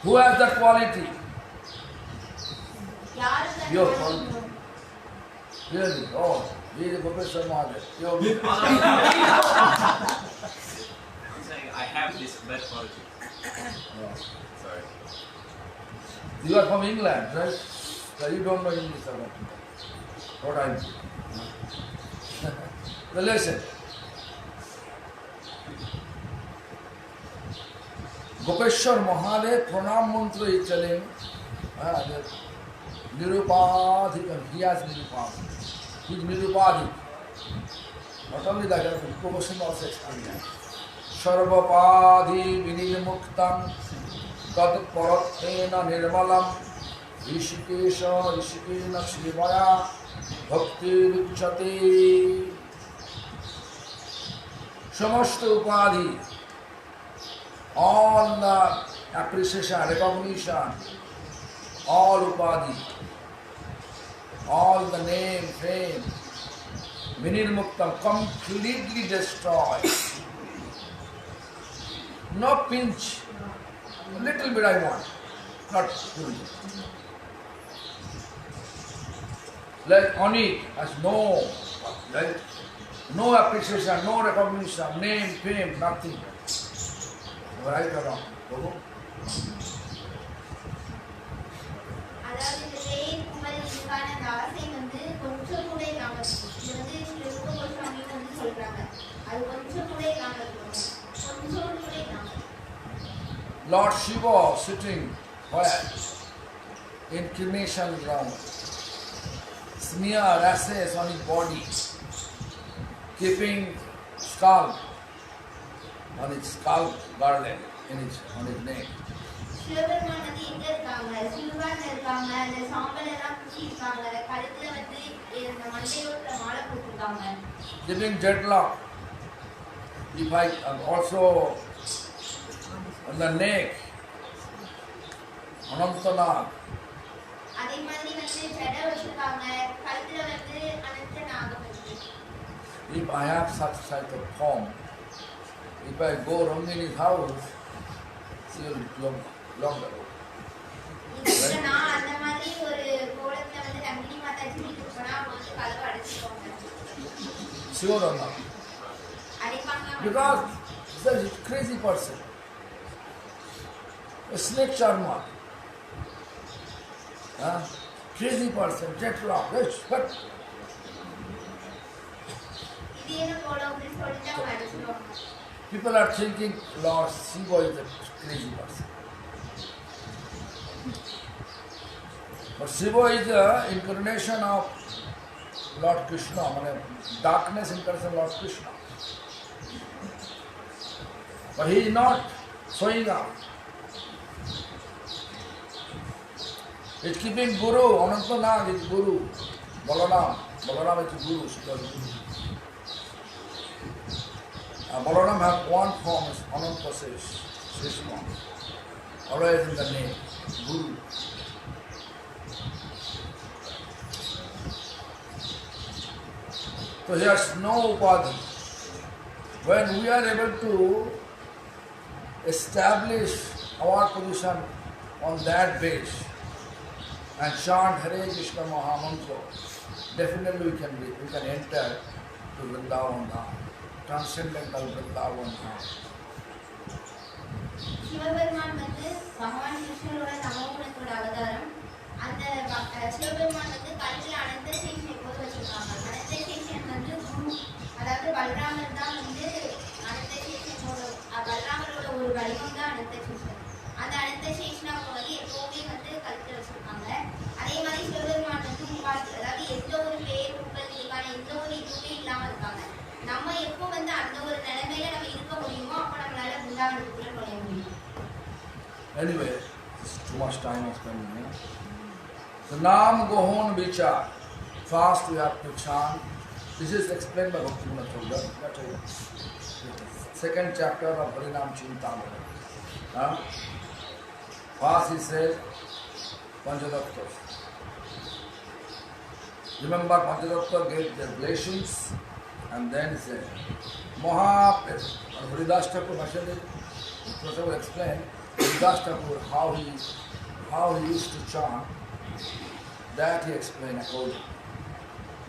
Who has that quality? யாருக்கு அந்த Your குணம் quality. இருக்கணும்? Really? Oh, he is a professor Mahadev. I'm saying I have this bad quality. Sorry. You are from England, right? So you don't know English about what I do. The lesson. Gopeshwar Mahadev Pranam Mantra is telling Nirupadhik, he has Nirupadhik. He is Nirupadhik. Not only that, Gopeshwar also explained that. Sarvapadhi vinimuktam tad parattena nirmalam Rishikesha Rishikena Shivaya Bhakti Ruchate. Samasta Upadhi, all the appreciation, recognition, all Upadhi, all the name, fame, Vinirmuktam, completely destroyed. No pinch, a little bit I want, not full. Like Anik has no appreciation, no recognition, name, fame, nothing. Right or wrong? அதாவது இந்த பேர் புகழ் இதுக்கான அந்த ஆசை வந்து கொஞ்சம் கூட இல்லாம இருக்கும். இது வந்து ஸ்ரீ ரூப கோஸ்வாமியும் வந்து சொல்றாங்க, அது கொஞ்சம் கூட இல்லாம இருக்கணும், கொஞ்சம் கூட இல்லாம. Lord Shiva sitting where? In cremation ground. Smear ashes on his body, keeping skull on his skull garland on his neck. Sivaperuman வந்து எங்க இருக்காங்க? சிலுவால இருக்காங்க, அந்த சாம்பல் எல்லாம் பூசி இருக்காங்க, கழுத்துல வந்து இந்த மண்டையோட மாலை போட்டிருக்காங்க. Keeping dreadlock. If I also on the neck, Anantanag. அதே மாதிரி வந்து ஜடை வச்சிருக்காங்க, கழுத்துல வந்து அனந்த நாகம் இருக்கு. If I have such type of form, if I go wrong in his house, she will longer. இதுக்கு நான் அந்த மாதிரி ஒரு கோலத்துல வந்து நந்தினி மாதாஜி வீட்டுக்கு போனா அவங்க வந்து கதவை அடைச்சிருவாங்க. Sure or not? அடைப்பாங்க. Because he's a crazy person. A snake charmer. Crazy person, dreadlock, but இது என்ன கோலம் அப்படின்னு சொல்லிட்டு அவங்க அடைச்சிருவாங்க. people are thinking Lord Shiva is a crazy person. But Shiva is the incarnation of Lord Krishna, darkness incarnation of Lord Krishna. But he is not showing up. He's keeping Guru. Anantanag is Guru. Balaram. Balaram is Guru. Balaram has one form, is Ananta Sheshma. Always in the name, Guru. So he has no upadhi. When we are able to establish our position on that base and chant Hare Krishna Mahamantra, definitely we can enter to Vrindavan Dham, transcendental Vrindavan Dham. Sivaperuman வந்து பகவான் கிருஷ்ணரோட தமோகுணத்தோட அவதாரம். அந்த சிவபெருமான் வந்து கல்வியில் அனந்த சேஷன் எப்போது வச்சிருக்காங்க. அனந்த சேஷன் வந்து குரு, அதாவது பலராமர் தான் வந்து அனந்த சேஷனோட பலராமரோட ஒரு வடிவம் தான் அனந்த சேஷன். அந்த அனந்த சேஷன் அவங்க வந்து எப்போவுமே வந்து கல்வியில் வச்சிருக்காங்க. அதே மாதிரி சிவபெருமான் வந்து அதாவது எந்த ஒரு பேர் புகழ் இதுக்கான எந்த ஒரு இதுவுமே இல்லாமல் இருக்காங்க. நம்ம எப்போ வந்து அந்த ஒரு நிலைமையில நம்ம இருக்க முடியுமோ அப்போ நம்மளால பிருந்தாவனத்துக்குள்ள நுழைய முடியும். Anyway, it's too much time of spending here. The Nam Gohon Vichar. Fast we have to chant. This is explained by Bhaktivinoda Thakur. Second chapter of Harinam Chintamani. First he says Panchadaktas. Remember Panchadakta gave their blessings and then he said Mahaprabhu. And Haridas Thakur mentioned it. Professor will explain Haridas Thakur how he used to chant. That he explained accordingly.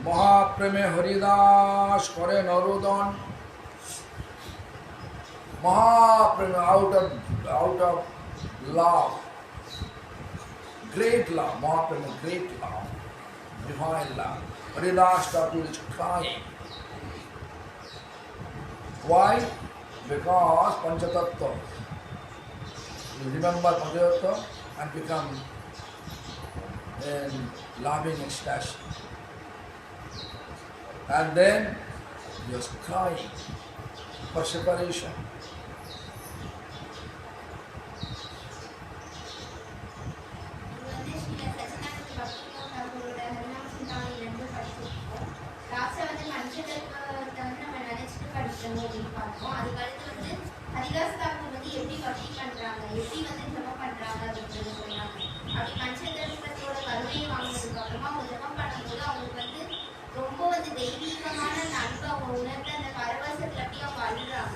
Mahapreme Haridas Kore Narodan. Mahapreme out of love, great love, Mahapreme great love, divine love. Haridas Thakur is crying. Why? Because Panchatattva. You remember Panchatattva and become in loving ecstasy. And then he was crying for separation. Haridas Thakur வந்து எப்படி பக்தி பண்றாங்க, எப்படி வந்து ஜபம் பண்றாங்க அப்படின்றது சொன்னாங்க. அப்படி பஞ்சதர்மத்தோட கருணையை வாங்கினதுக்கு அப்புறமா அவங்க ஜபம் பண்ணும்போது அவங்களுக்கு வந்து ரொம்ப வந்து தெய்வீகமான அந்த அன்பு அவங்க உணர்ந்து அந்த பரவசத்துல அப்படி அவங்க அழுறாங்க.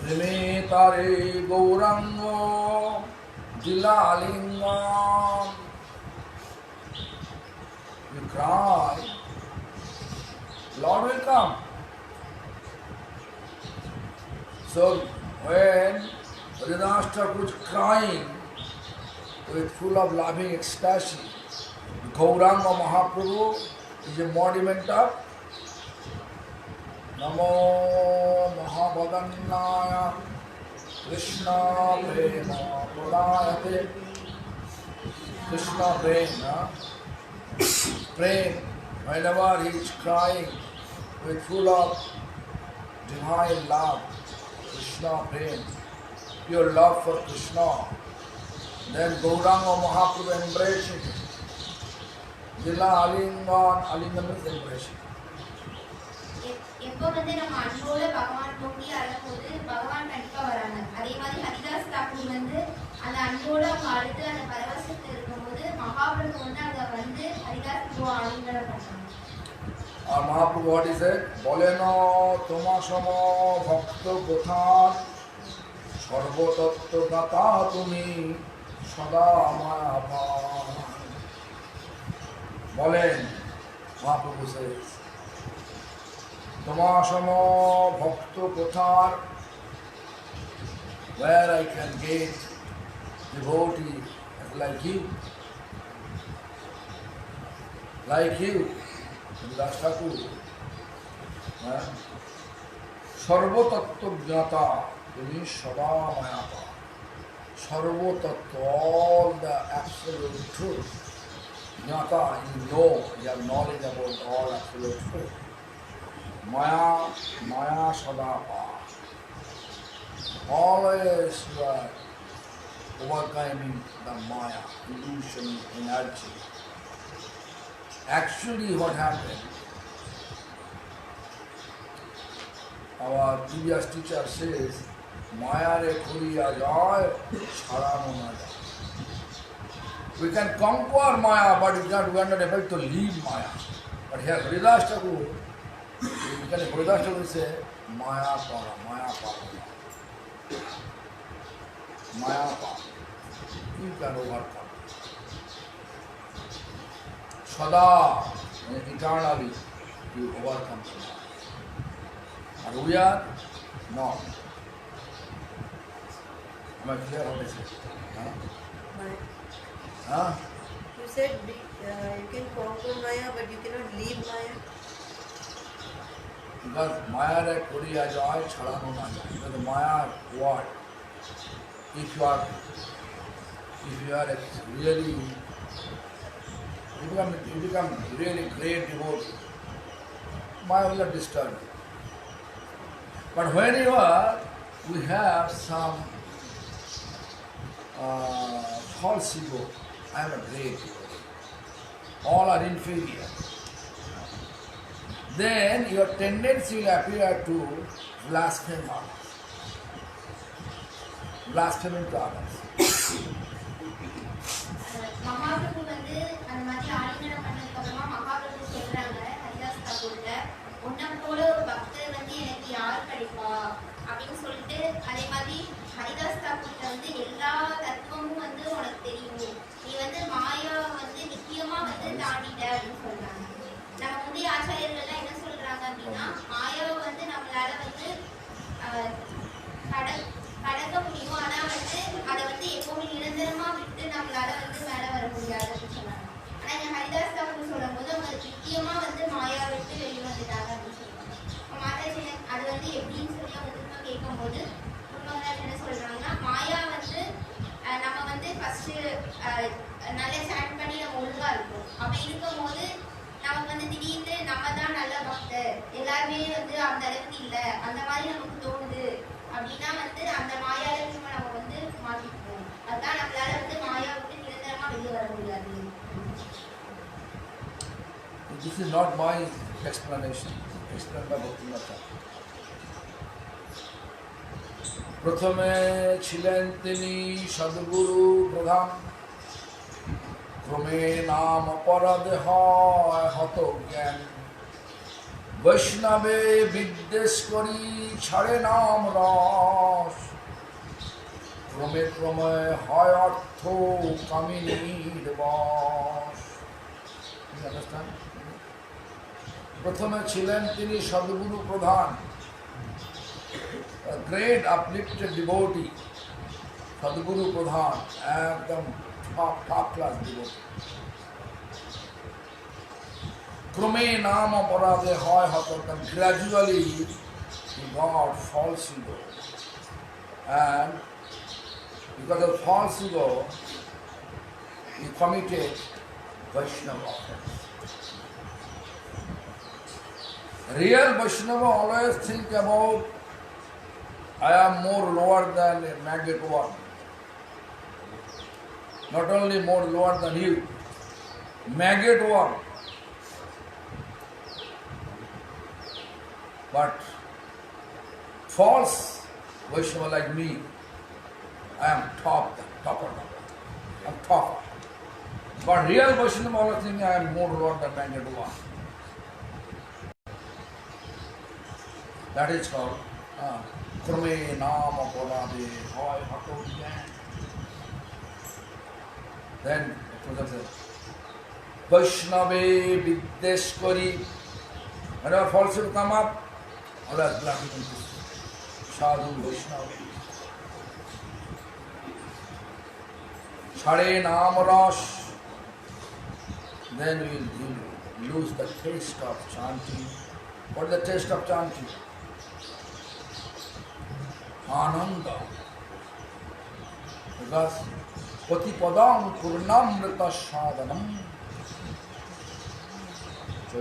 Primetare Gaurango Jilalingam. You cry, Lord will come. So when Haridas Thakur was crying with full of loving ecstasy, Gauranga Mahaprabhu is a embodiment of Namo Mahabodannaya Krishna Prema Pradayate. Krishna Prema, prema, whenever he is crying with full of divine love, Krishna prema, pure love for Krishna, then Gauranga Mahaprabhu embracing him. Jila Alingan is embracing. எப்போ வந்து நம்ம அன்போட பகவான் நோக்கி அழும்போது பகவான் கண்டிப்பா வராங்க. அதே மாதிரி ஹரிதாஸ் தாக்கூர் வந்து அந்த அன்போட அவங்க அழுது அந்த பரவசத்தில் இருக்கும்போது மகாபிரபு வந்து அங்க வந்து ஹரிதாஸ் ஆளுநர் பண்றாங்க. Mahaprabhu what he said? Boleno tomasamo bhakta gothan sarva tattva gata tumi sada maya bhavan. Bolen, Mahaprabhu says, tomasamo bhakta gothan, where I can get devotee like you. Like you. Haridas Thakur, Sarva Tattva Jnata, Tumi Sada Mayapa. Sarva Tattva, all the absolute truth. Jnata, you know, you have knowledge about all absolute truth. Maya Sadapa. Always you are overcoming the Maya, illusion, energy. Actually what happened, our previous teacher says, Maya re khuriya jay, charano na jay. We can conquer Maya, but we are not able to leave Maya. But here Haridas Thakur, Haridas Thakur say, Maya para, Maya para. Maya para. You can overcome. Sada, eternally, you overcome Maya. And we are not. Am I clear what I say? Huh? Maya. Huh? You said you can conquer Maya, but you cannot leave Maya. Because Maya re kuriya jay, charano na jay. Because Maya what? If you are really, you become really great devotee, Maya will not disturb you. But whenever we have some false ego, I am a great devotee, all are inferior, then your tendency will appear to blaspheme others, blaspheming to others. Mahaprabhu வந்து அந்த மாதிரி ஆலிங்கனம் பண்ணதுக்கு அப்புறமா மகாபிரபு சொல்றாங்க ஹரிதாஸ் தாக்கூர்ல, உன்னை போல ஒரு பக்தர் வந்து எனக்கு யார் கிடைப்பா அப்படின்னு சொல்லிட்டு, அதே மாதிரி ஹரிதாஸ் தாக்கூர்ல வந்து எல்லா தத்துவமும் வந்து உனக்கு தெரியும், நீ வந்து மாயா வந்து நிச்சயமா வந்து தாண்டிட்ட அப்படின்னு சொல்றாங்க. நம்ம முந்தைய ஆச்சாரியர்கள் எல்லாம் என்ன சொல்றாங்க அப்படின்னா, மாயாவை வந்து நம்மளால வந்து கடக்க முடியும், ஆனா வந்து அதை வந்து எப்பவுமே நிரந்தரமா விட்டு நம்மளால வந்து மேல வர முடியாது அப்படின்னு சொன்னாங்க. ஆனா இங்க ஹரிதாஸ் தாக்கூர் சொல்லும் போது அவங்க நிச்சயமா வந்து மாயா விட்டு வெளியே வந்துட்டாங்க அப்படின்னு சொல்றாங்க. மாதாஜி அது வந்து எப்படின்னு சொல்லி அவங்க திரும்ப கேட்கும் போது குருமகராஜ் என்ன சொல்றாங்கன்னா, மாயா வந்து நம்ம வந்து ஃபர்ஸ்ட் நல்லா சாண்ட் பண்ணி நம்ம ஒழுங்கா இருக்கும், அப்படி இருக்கும் போது நமக்கு வந்து திடீர்னு நம்ம தான் நல்ல பக்தர், எல்லாருமே வந்து அந்த அளவுக்கு இல்லை, அந்த மாதிரி நமக்கு தோணுது அப்படின்னா வந்து அந்த மாயால நம்ம வந்து மாட்டிப்போம். அதுதான் நம்மளால வந்து மாயா விட்டு நிரந்தரமா வெளியே வர முடியாது. This is not my explanation. Explained by Bhaktivinoda Thakur. প্রথমে ছিলেন তিনি সদ্গুরু প্রধান, ক্রমে নাম অপরাধে হয় হত জ্ঞান, বৈষ্ণবে বিদ্বেষ করি ছাড়ে নাম রস, ক্রমে ক্রমে হয় অর্থ কামিনীর বশ। প্রথমে ছিলেন তিনি সদ্গুরু প্রধান, গ্রেট uplifted devotee, সদ্গুরু প্রধান, একদম top class devotee। ক্রমে নাম অপরাধে হয় হত, gradually he got false ego, and because of false ego he committed Vaishnava offense. Real Vaishnava always think about, I am more lower than a maggot worm. Not only more lower than you, maggot worm. But false Vaishnava like me, I am topper. I am top. But real Vaishnava always think I am more lower than maggot worm. That is called Krame Nama Porade Hoy Hato Gyan. Then it says, Vaishnave Viddesh Kori. Whenever falsehood come up, Allah is blocking this. Sadhu Vaishnava. Chare Naam Rash. Then we will lose the taste of chanting. What is the taste of chanting? Ananda. Because Patipadam Purnamrita Sadhanam. So,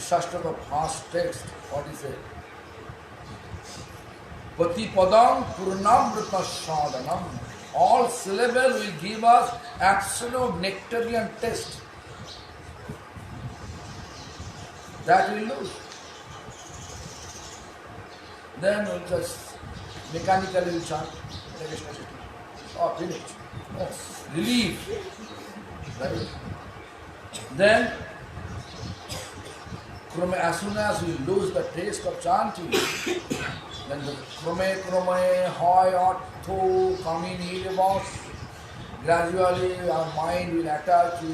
Shastra first text, what is it? Patipadam Purnamrita Sadhanam. all syllable will give us absolute nectarian taste. That we lose. Then we'll just mechanically we'll chant. Oh, finish. Oh, relief. Right? Then, as soon as we lose the taste of chanting, then the krome, hoy, ortho, coming in about, gradually our mind will attach to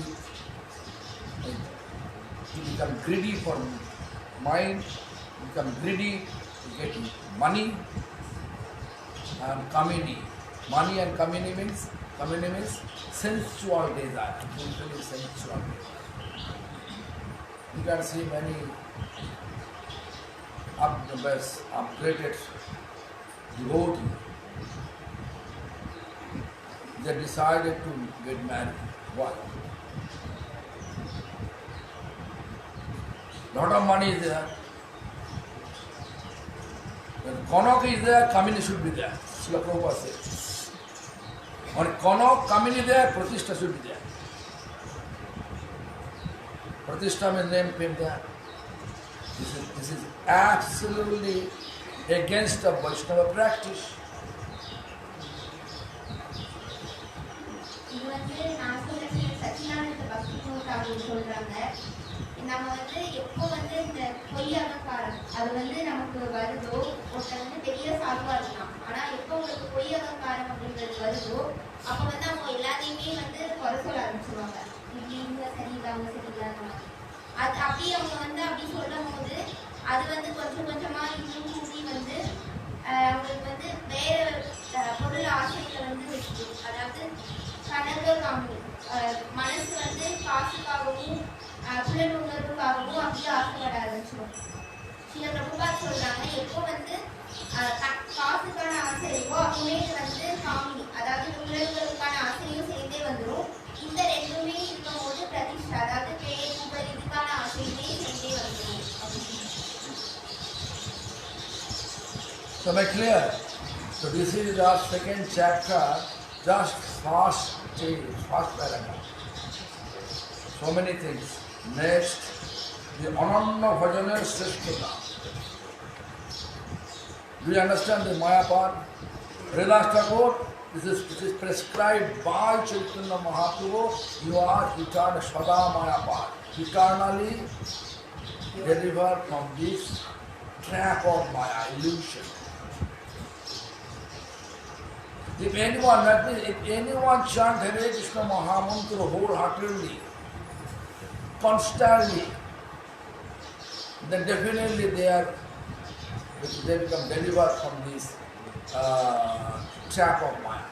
become greedy for mind, become greedy to get money and kamini. Money and kamini means sensual desire, fulfilling sensual desire. You can see many upgraded devotees. They decided to get married. Why? Lot of money is there. When Konok is there, Kamini should be there. Srila Prabhupada says. When Konok, Kamini there, Pratishta should be there. Pratishta means name, fame there. This is absolutely against the Vaishnava practice. இது வந்து நான் சொல்ற சச்சிதானந்த பக்தி அப்படின்னு சொல்றாங்க. நம்ம வந்து எப்போ வந்து இந்த பொய் அகங்காரம் அது வந்து நமக்கு வருதோ, ஒருத்தர் வந்து பெரிய சாதுவா இருக்கலாம், ஆனா எப்போ உங்களுக்கு பொய் அகங்காரம் அப்படின்றது வருதோ, அப்ப வந்து அவங்க எல்லாத்தையுமே வந்து குறை சொல்ல ஆரம்பிச்சிருவாங்க. இவங்க சரியில்லை, அவங்க சரியில்லாத மாதிரி. அது அப்படியே அவங்க வந்து அப்படி சொல்லும் போது அது வந்து கொஞ்சம் கொஞ்சமா இன்னும் கூடி வந்து அவங்களுக்கு வந்து வேற பொருள் ஆசைகளை வந்து வச்சு, அதாவது கனவு காமி மனசு வந்து காசுக்காகவும் புலனுணர்வுக்காகவும் அப்படியே ஆசைப்பட ஆரம்பிச்சிடும். சில பிரபுபாத் சொல்றாங்க, எப்போ வந்து காசுக்கான ஆசை இருக்கோ அப்பவே வந்து காமி, அதாவது புலனுணர்வுக்கான ஆசையும் சேர்ந்தே வந்துடும். இந்த ரெண்டுமே இருக்கும் போது பிரதிஷ்டா, அதாவது பேர் புகழ் இதுக்கான ஆசையுமே சேர்ந்தே வந்துடும். So am I clear? So this is our second chapter, just first paragraph. So many things. Next, the Ananda Bhajana Srishtata. Do you understand the Maya part? Haridas Thakur, this is prescribed by Chaitanya Mahaprabhu. You are eternal Sada Maya part. Eternally delivered from this trap of Maya, illusion. If anyone chant Hare Krishna Mahamantra wholeheartedly, constantly, then definitely they become delivered from this trap of Maya.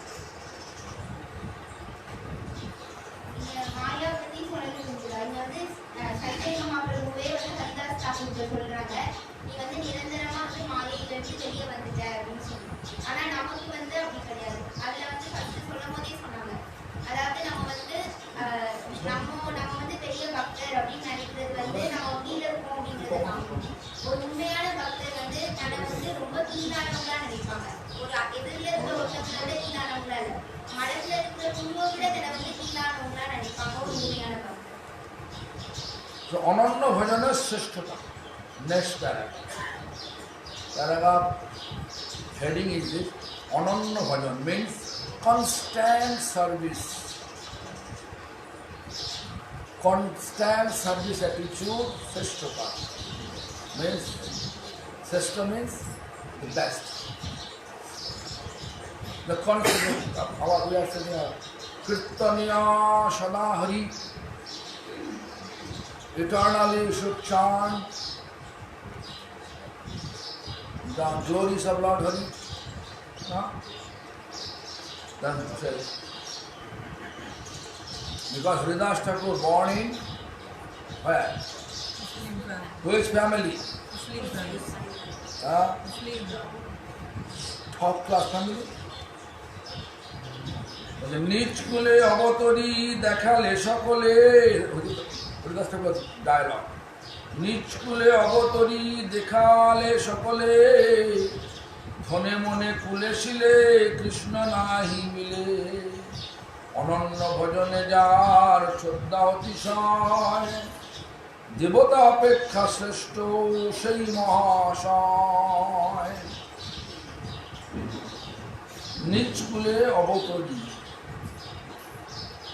மாயா பத்தி சொல்லிட்டு இங்க வந்து சைத்தன்ய மகாபிரபுவே வந்து ஹரிதாஸ் தாக்கூர் சொல்றாங்க, நீ வந்து நிரந்தரமா வந்து மாயையிலிருந்து வெளியே வந்துட்ட அப்படின்னு சொல்லி. ஆனா நமக்கு வந்து அப்படி கிடையாது. அதுல வந்து ஃபர்ஸ்ட் சொல்லும் போதே சொன்னாங்க, அதாவது நம்ம வந்து நம்ம வந்து பெரிய பக்தர் அப்படின்னு நினைக்கிறது வந்து நம்ம கீழே இருக்கோம் அப்படிங்கிறது காணும். ஒரு உண்மையான பக்தர் வந்து தன்னை வந்து ரொம்ப கீழானவங்களா நினைப்பாங்க. ஒரு எதிரில இருக்கிற ஒருத்தங்களை விட கீழானவங்களா இல்லை, மனசுல இருக்கிற குழுவை விட தன்னை வந்து கீழானவங்களா நினைப்பாங்க ஒரு உண்மையான பக்தர். So Ananda Bhajana Srishtata. Next paragraph. Paragraph heading is this. Ananda Bhajan means constant service. Constant service attitude, Srishtata. Means, Srishta means the best. The confidence of our, we are saying, Kirtaniya Sada Hari. Eternally you should chant the glories of Lord Hari. Then says, because Haridas Thakur born in where? Which family? Top class family. নিজ কুলে অবতরী দেখালে সকলে, হরিদাস ঠাকুর dialogue, নিজ কুলে অবতরী দেখালে সকলে ক্ষণে মনে কুলেশিলে কৃষ্ণ নাহি মিলে, অনন্য ভজনে যার শ্রদ্ধা অতিশয়, দেবতা অপেক্ষা শ্রেষ্ঠ সেই মহাশয়। নিজ কুলে অবতরী,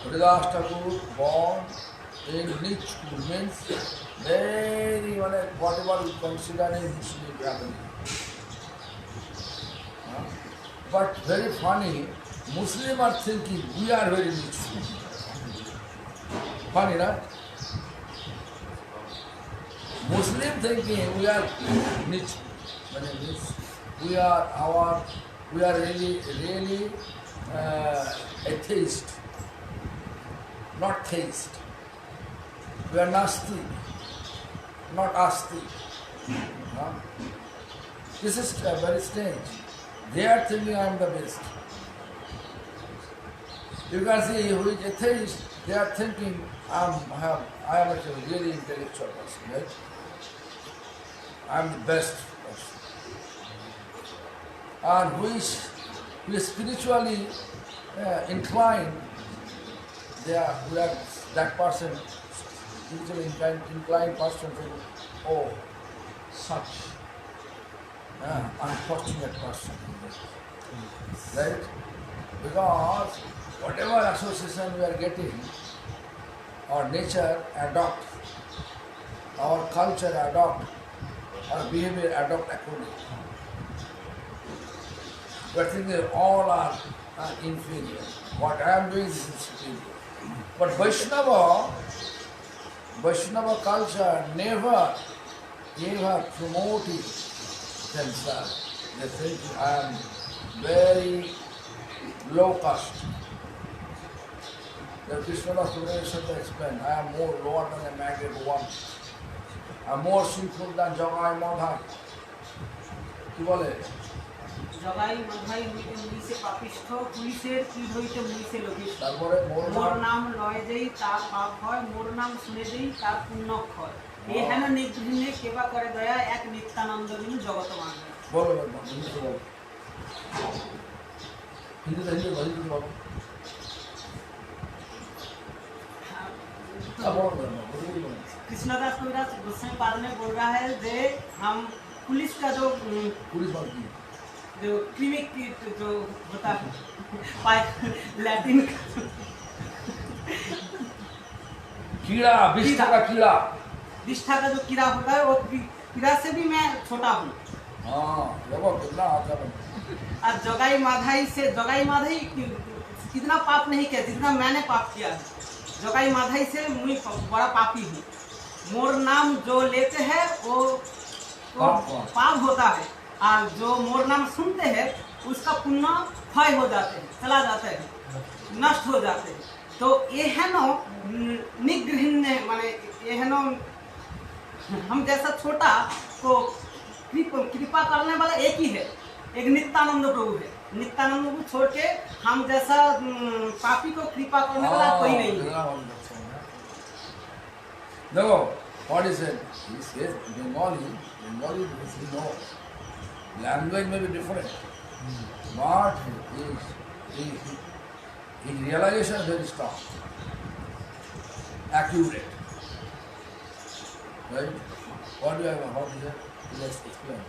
হরিদাস ঠাকুর born in niche school means very whatever we consider a Muslim family. But very funny, Muslims are thinking we are very rich. Funny, right? Muslim thinking we are rich. We are really atheist, not theist. We are Nasti, not Asti. This is very strange. They are thinking I am the best. You can see who is atheist, they are thinking I am actually a really intellectual person, right? I am the best person. And who is spiritually inclined, we are that person, spiritually inclined person, oh, such unfortunate person, right? Because whatever association we are getting, our nature adopt, our culture adopt, our behavior adopt accordingly. We are thinking all are inferior. What I am doing is superior. But Vaishnava culture never promoted themselves. They think I am very low caste. The Krishnadas Purana explained, I am more lower than a maggot one. I am more sinful than Jagai Madhai. কি বলে? জগাই মাধাই হইতে মুইছে পাপিষ্ঠ, পুলিশের কি হইতে মুইছে লোভিষ্ঠ। তারপরে মোর নাম লয় যেই তার পাপ হয়, মোর নাম শুনে যেই তার পুণ্য ক্ষয়। এ হেন নির্ঘৃণে সেবা করে দয়া, এক নিত্যানন্দ বিনু জগত মানবে। বলো হিন্দিতে বলো। হিন্দিতে বলো। कृष्णदास कविराज गोस्वामी पाद में बोल रहा है जे हम पुलिस का जो क्रीमी जो होता है लैटिन कीड़ा, विष्ठा का कीड़ा, विष्ठा का जो कीड़ा होता है वो कीड़ा से भी मैं छोटा हूँ। देखो कितना और जगाई माधाई कितना पाप नहीं किया जितना मैंने पाप किया है। जगाई माधाई से मुझे बड़ा पापी हूँ। मोर नाम जो लेते हैं वो पाप होता है, और जो मोर नाम सुनते हैं उसका पुण्य क्षय हो जाते हैं, चला जाता है, नष्ट हो जाते हैं। तो ये है नो निगृहिण्य माने ये है नो हम जैसा छोटा को कृपा करने वाला एक ही है, एक नित्यानंद प्रभु है। नित्यानंद को छोड़ के हम जैसा पापी को कृपा करने वाला कोई नहीं है। देखो what is it? He says Bengali because he knows. Language may be different, but his realization is very strong, accurate. Right? What is it? Let's explain.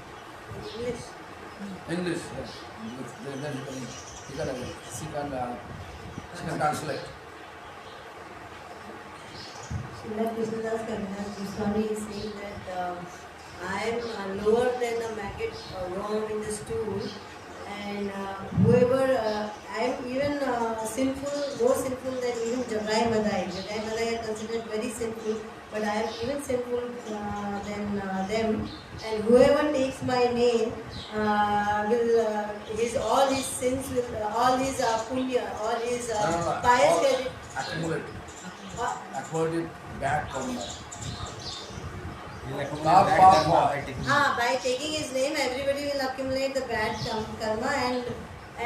English, yes. Then she can translate. Srila Krishnadas Kaviraj Goswami is saying that I am lower than a maggot worm in the stool, and whoever I am even sinful, more sinful than even Jagai Madai. Jagai Madai are considered very sinful, but I am even sinful than them. And whoever takes my name will all his sins will all his punya, all his pious credit accumulated bad karma. By taking his name, everybody will accumulate the bad karma,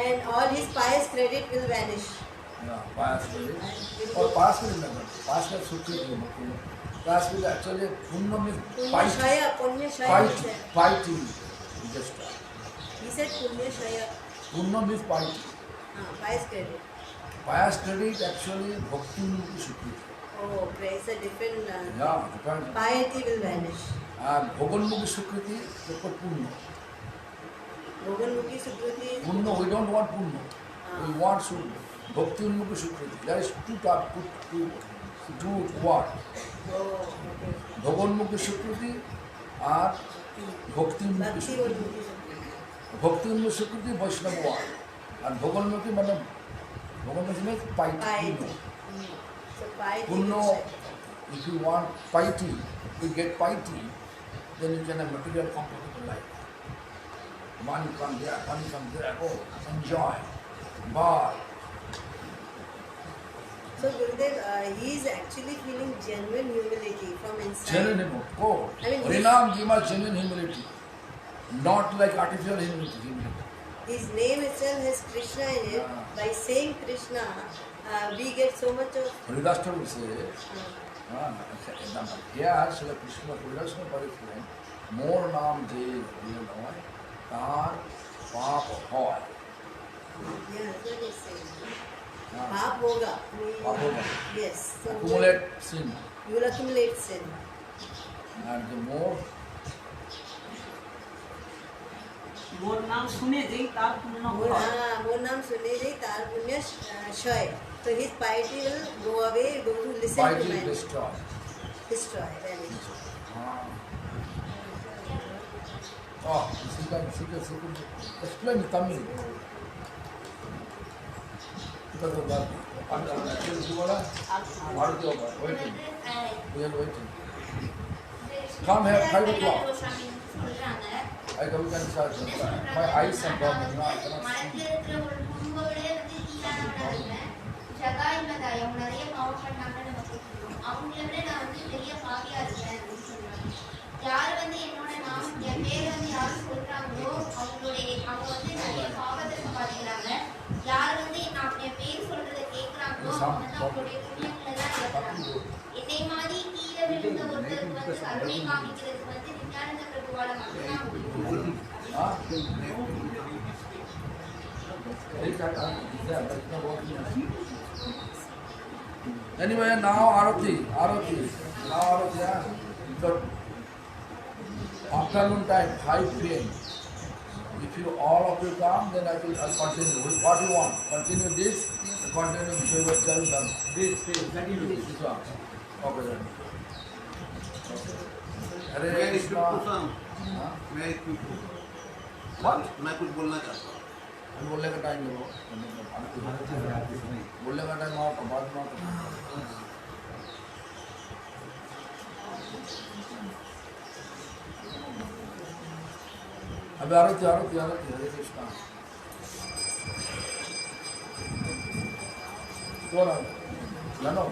and all his pious credit will vanish. Yeah, pious credit. Or pious credit never. Pious credit should be pious credit actually punya means fighting. Just He said Punya Shaya. Purna means piety. Pious credit. Pious credit actually bhakti mukti sukriti. Oh, okay. It's a different. Yeah, different. Piety will vanish. And bhogan mukti sukriti is called purna. Bhogan Mukhi Sukriti. Purna, we don't want purna. We want bhakti mukti sukriti. There is two word. Oh, okay. Bhogan mukti sukriti and bhakti mukti Bhakti or sukriti. Mukhi Sukriti. Bhakti mukti sukriti Vaishnava word. And bhogan mukti means piety. Piety. So piety. Purna, will shine. if you want piety, you get piety, then you can have material comfortable life. Money come there, oh, enjoy, buy. So Gurudev, he is actually feeling genuine humility from inside. Genuine, of course. I mean, Harinam Jima genuine humility, not like artificial humility. His name itself has Krishna in it. Yeah. By saying Krishna, we get so much of. Haridas Thakur says, here Srila Krishna Haridas Thakur is saying, more naam de tar paap hoy. Yeah, that's what he's saying. Yeah. Paap hoga. Paap hoga. Yes. So Accumulate sin. you will accumulate sin. And the more मोर नाम सुने जई तार पुण्य हो More naam sunne jai tar punya shoy. So his piety will go away, those who listen piety to is man. destroyed. Destroy, vanish. Oh, explain in Tamil. Because of that, waiting. We are waiting. Come here, 5 o'clock. I come and start. My eyes are burning. No, I cannot see. Jagai மதாய் அவங்க நிறைய பாவம் பண்ணாங்கன்னு நம்ம கேட்கிறோம். அவங்கள விட நான் பெரிய பாவியா இருக்கேன் அப்படின்னு சொல்றாங்க. யார் என்னோட நாம என் பேர் யார் சொல்றாங்களோ அவங்க நிறைய பாவத்தை சம்பாதிக்கிறாங்க. யார் நான் என் பேர் சொல்றதை கேட்கிறாங்களோ அவங்க அவங்களுடைய புண்ணியங்களை தான் இழக்கிறாங்க. என்னை மாதிரி கீழே விழுந்த ஒருத்தருக்கு கருணை காமிக்கிறது நித்யானந்த பிரபுவால மட்டும்தான் முடியும். Anyway, now Arati, yeah. Because afternoon time, 5 p.m. If you all of you come, then I'll continue. What you want? Continue this, continue Shivacharan. Continue this one. Okay then. Hare Krishna. मैं What? मैं कुछ बोलना चाहता हूँ। बोलने का time लो, बोलने का टाइम आओ, बाद में अबे आरती हरे कृष्णा कौन है जानो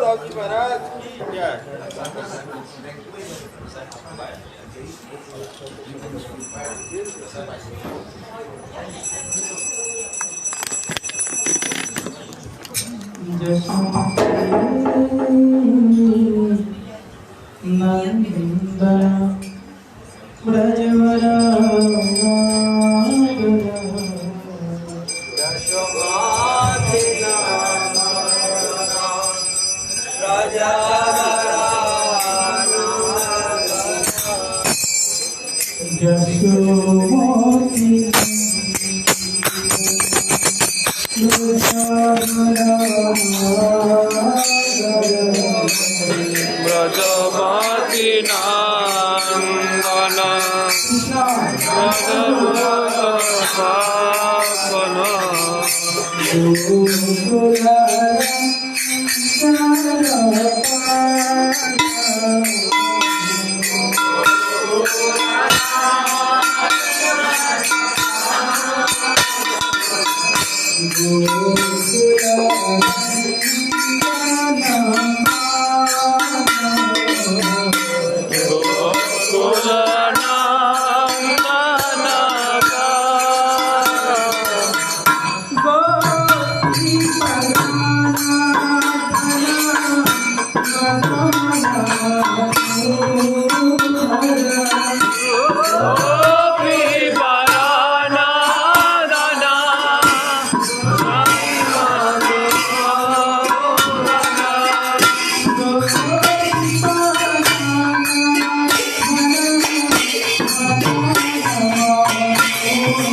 लौकी महाराज की जय। ब्रजमति नंदन ब्रजमति